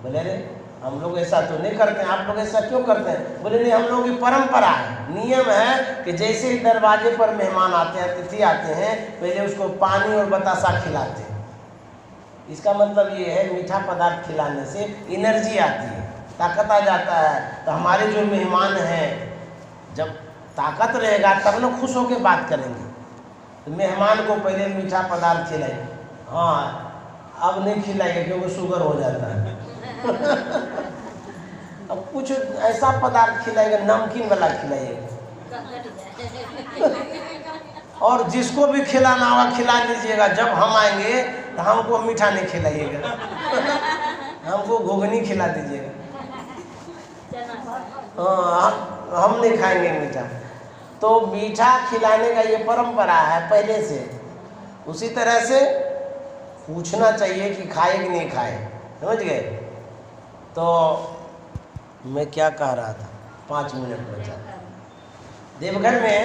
बोले अरे हम लोग ऐसा तो नहीं करते हैं, आप लोग ऐसा क्यों करते हैं? बोले नहीं, हम लोगों की परंपरा है, नियम है कि जैसे ही दरवाजे पर मेहमान आते हैं, अतिथि आते हैं, पहले उसको पानी और बतासा खिलाते हैं। इसका मतलब ये है मीठा पदार्थ खिलाने से एनर्जी आती है, ताकत आ जाता है। तो हमारे जो मेहमान हैं, जब ताकत रहेगा तब ना खुश होकर बात करेंगे। तो मेहमान को पहले मीठा पदार्थ खिलाइए। हाँ, अब नहीं खिलाइए क्योंकि शुगर हो जाता है। अब कुछ ऐसा पदार्थ खिलाएगा, नमकीन वाला खिलाइएगा। और जिसको भी खिलाना होगा खिला दीजिएगा। जब हम आएंगे तो हमको मीठा नहीं खिलाइएगा, हमको घुगनी खिला दीजिएगा। हम नहीं खाएंगे मीठा। तो मीठा खिलाने का ये परंपरा है पहले से। उसी तरह से पूछना चाहिए कि खाए कि नहीं खाए, समझ गए? तो मैं क्या कह रहा था, 5 मिनट बचा। देवघर में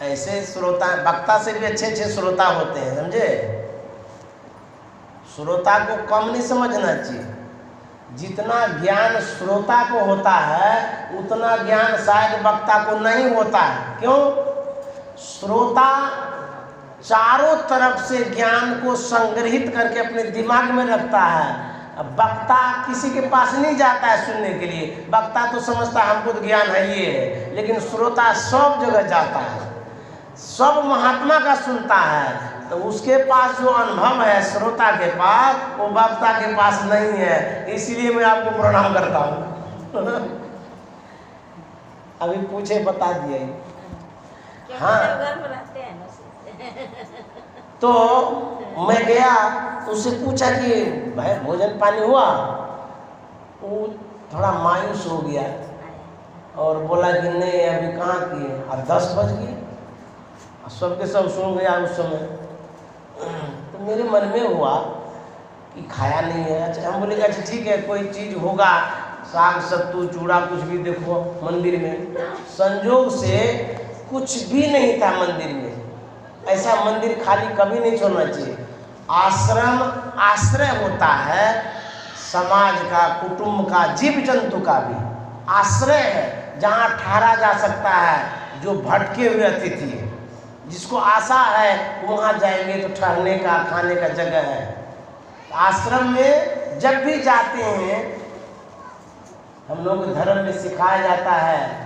ऐसे श्रोता, वक्ता से भी अच्छे अच्छे श्रोता होते हैं, समझे? श्रोता को कम नहीं समझना चाहिए। जितना ज्ञान श्रोता को होता है उतना ज्ञान शायद वक्ता को नहीं होता है। क्यों? श्रोता चारों तरफ से ज्ञान को संग्रहित करके अपने दिमाग में रखता है। अब वक्ता किसी के पास नहीं जाता है सुनने के लिए। वक्ता तो समझता है हमको तो ज्ञान है ये है, लेकिन श्रोता सब जगह जाता है, सब महात्मा का सुनता है। तो उसके पास जो अनुभव है श्रोता के पास, वो वक्ता के पास नहीं है। इसलिए मैं आपको प्रणाम करता हूँ। अभी पूछे बता दिए। हाँ, तो मैं गया, उससे पूछा कि भाई भोजन पानी हुआ? वो थोड़ा मायूस हो गया और बोला कि नहीं अभी कहाँ किए, अब 10 बज गए। सबके सब सुन गया उस समय। तो मेरे मन में हुआ कि खाया नहीं है। अच्छा, हम बोले अच्छा ठीक है, कोई चीज़ होगा, साग सत्तू चूड़ा कुछ भी देखो मंदिर में। संजोग से कुछ भी नहीं था मंदिर में। ऐसा मंदिर खाली कभी नहीं छोड़ना चाहिए। आश्रम आश्रय होता है समाज का, कुटुंब का, जीव जंतु का भी आश्रय है, जहाँ ठहरा जा सकता है। जो भटके हुए अतिथि है, जिसको आशा है वहाँ जाएंगे तो ठहरने का, खाने का जगह है। आश्रम में जब भी जाते हैं, हम लोग धर्म में सिखाया जाता है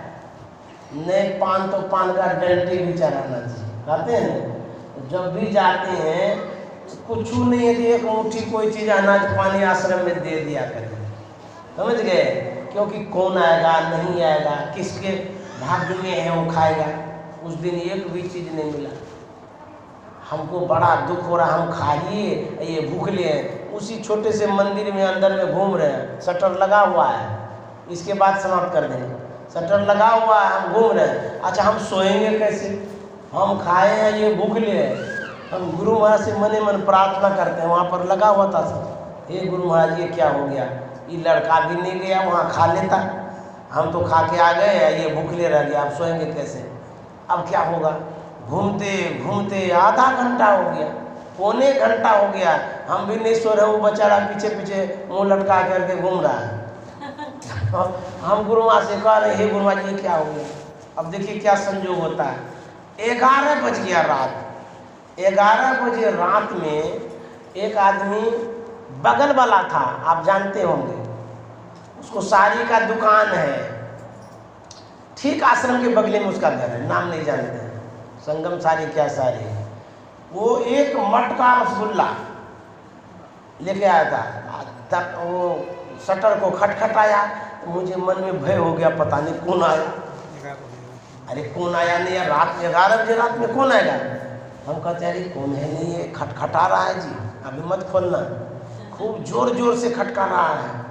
नहीं पान तो पान का डंडी भी चढ़ाना चाहिए, कहते हैं। तो जब भी जाते हैं कुछ नहीं है, एक मुट्ठी कोई चीज़ अनाज पानी आश्रम में दे दिया करें, समझ गए? क्योंकि कौन आएगा नहीं आएगा, किसके भाग्य में है वो खाएगा। उस दिन एक भी चीज़ नहीं मिला। हमको बड़ा दुख हो रहा, हम खा लिए, ये भूखले हैं। उसी छोटे से मंदिर में अंदर में घूम रहे हैं, शटर लगा हुआ है, इसके बाद समाप्त कर देंगे। शटर लगा हुआ है, हम घूम रहे हैं। अच्छा, हम सोएंगे कैसे? हम खाए हैं, ये भूखले हैं। हम गुरु महाराज से मने मन प्रार्थना करते हैं। वहाँ पर लगा हुआ था सब, हे गुरु महाराज ये क्या हो गया, ये लड़का भी नहीं गया वहाँ खा लेता, हम तो खा के आ गए, ये भूखले रह गया, अब सोएंगे कैसे? अब क्या होगा? घूमते घूमते आधा घंटा हो गया, पौने घंटा हो गया, हम भी नहीं सो रहे, वो बेचारा पीछे पीछे मुंह लटका करके घूम रहा है। हम गुरु महाराज से कह रहे, हे गुरु महाराज ये क्या हो गया? अब देखिए क्या संयोग होता है। 11 बज गया रात। 11 बजे रात में एक आदमी बगल वाला था, आप जानते होंगे, उसको साड़ी का दुकान है, ठीक आश्रम के बगले में उसका घर है, नाम नहीं जानते हैं, संगम साड़ी क्या साड़ी है। वो एक मटका रसगुल्ला लेके आया था। तब वो शटर को खटखटाया तो मुझे मन में भय हो गया, पता नहीं कौन आया। अरे कौन आया नहीं है, रात 11 बजे रात में कौन आएगा? हम कहते हैं अरे कौन है, नहीं है, खटखटा रहा है जी, अभी मत खोलना। खूब जोर जोर से खटका रहा है।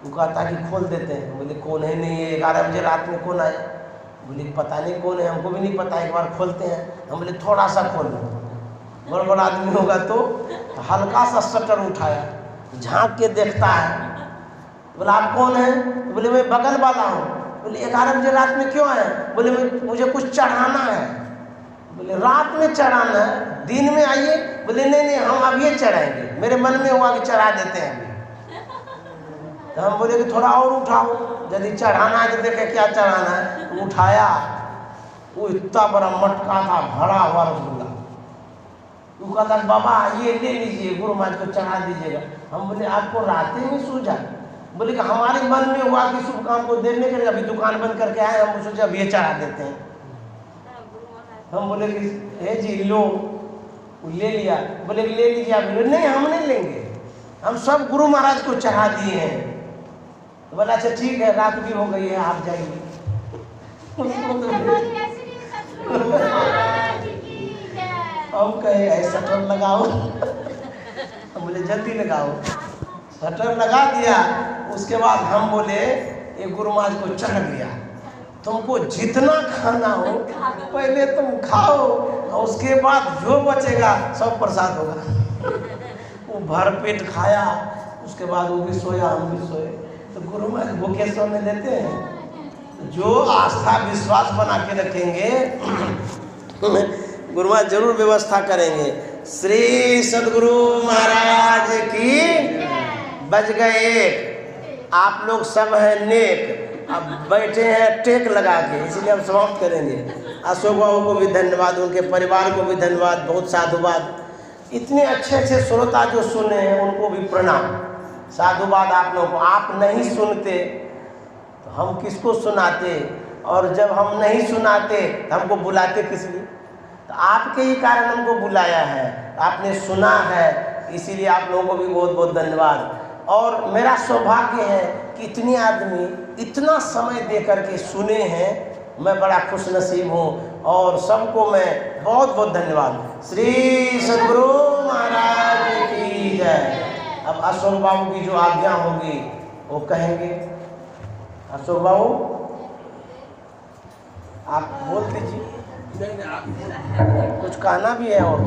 वो कहता कि खोल देते हैं। बोले कौन है, नहीं है, 11 बजे रात में कौन आया? बोले पता नहीं कौन है, हमको भी नहीं पता, एक बार खोलते हैं। हम बोले थोड़ा सा खोल दो, बड़ा आदमी होगा तो हल्का सा शटर उठाया, झांक के देखता है। बोला आप कौन है? बोले मैं बगल वाला हूँ। बोले 11 बजे रात में क्यों आए? बोले मुझे कुछ चढ़ाना है। बोले रात में चढ़ाना है, दिन में आइए। बोले नहीं नहीं हम अब ये चढ़ाएंगे, मेरे मन में हुआ कि चढ़ा देते हैं अभी। तो हम बोले कि थोड़ा और उठाओ, यदि चढ़ाना है तो देखे क्या चढ़ाना है। तो उठाया, वो इतना बड़ा मटका था भरा हुआ रसगुल्ला। वो कहता बाबा ये ले लीजिए, गुरु महाराज को चढ़ा दीजिएगा। हम बोले आपको रात में सूझा? बोले कि हमारे मन में हुआ कि शुभ काम को देने के लिए अभी दुकान बंद करके आए, हम सोचे अब ये चढ़ा देते हैं। हम बोले कि हे जी लो, ले लिया। बोले ले लीजिए आप। बोले नहीं हम नहीं लेंगे, हम सब गुरु महाराज को चढ़ा दिए हैं। तो बोला अच्छा ठीक है, रात भी हो गई है, आप जाइए। हम कहे शटर लगाओ। हम बोले जल्दी लगाओ। शटर लगा दिया। उसके बाद हम बोले ये गुरु महाराज को चढ़ गया, तुमको जितना खाना हो पहले तुम खाओ, और उसके बाद जो बचेगा सब प्रसाद होगा। वो भर पेट खाया। उसके बाद वो भी सोया, हम भी सोए। तो गुरु महाराज भूखे सोने देते हैं? जो आस्था विश्वास बना के रखेंगे गुरु महाराज जरूर व्यवस्था करेंगे। श्री सद्गुरु महाराज की। बज गए। आप लोग सब हैं नेक, अब बैठे हैं टेक लगा के, इसलिए हम समाप्त करेंगे। अशोक बाबू को भी धन्यवाद, उनके परिवार को भी धन्यवाद, बहुत साधुवाद। इतने अच्छे अच्छे श्रोता जो सुने हैं उनको भी प्रणाम, साधुवाद आप लोगों को। आप नहीं सुनते तो हम किसको सुनाते, और जब हम नहीं सुनाते तो हमको बुलाते किस लिए? तो आपके ही कारण हमको बुलाया है, आपने सुना है, इसीलिए आप लोगों को भी बहुत बहुत धन्यवाद। और मेरा सौभाग्य है कि इतने आदमी इतना समय दे करके सुने हैं, मैं बड़ा खुश नसीब हूँ, और सबको मैं बहुत बहुत धन्यवाद। श्री सद्गुरु महाराज की जय। अब अशोक बाबू की जो आज्ञा होगी वो कहेंगे। अशोक बाबू आप बोल दीजिए। कुछ कहना भी है और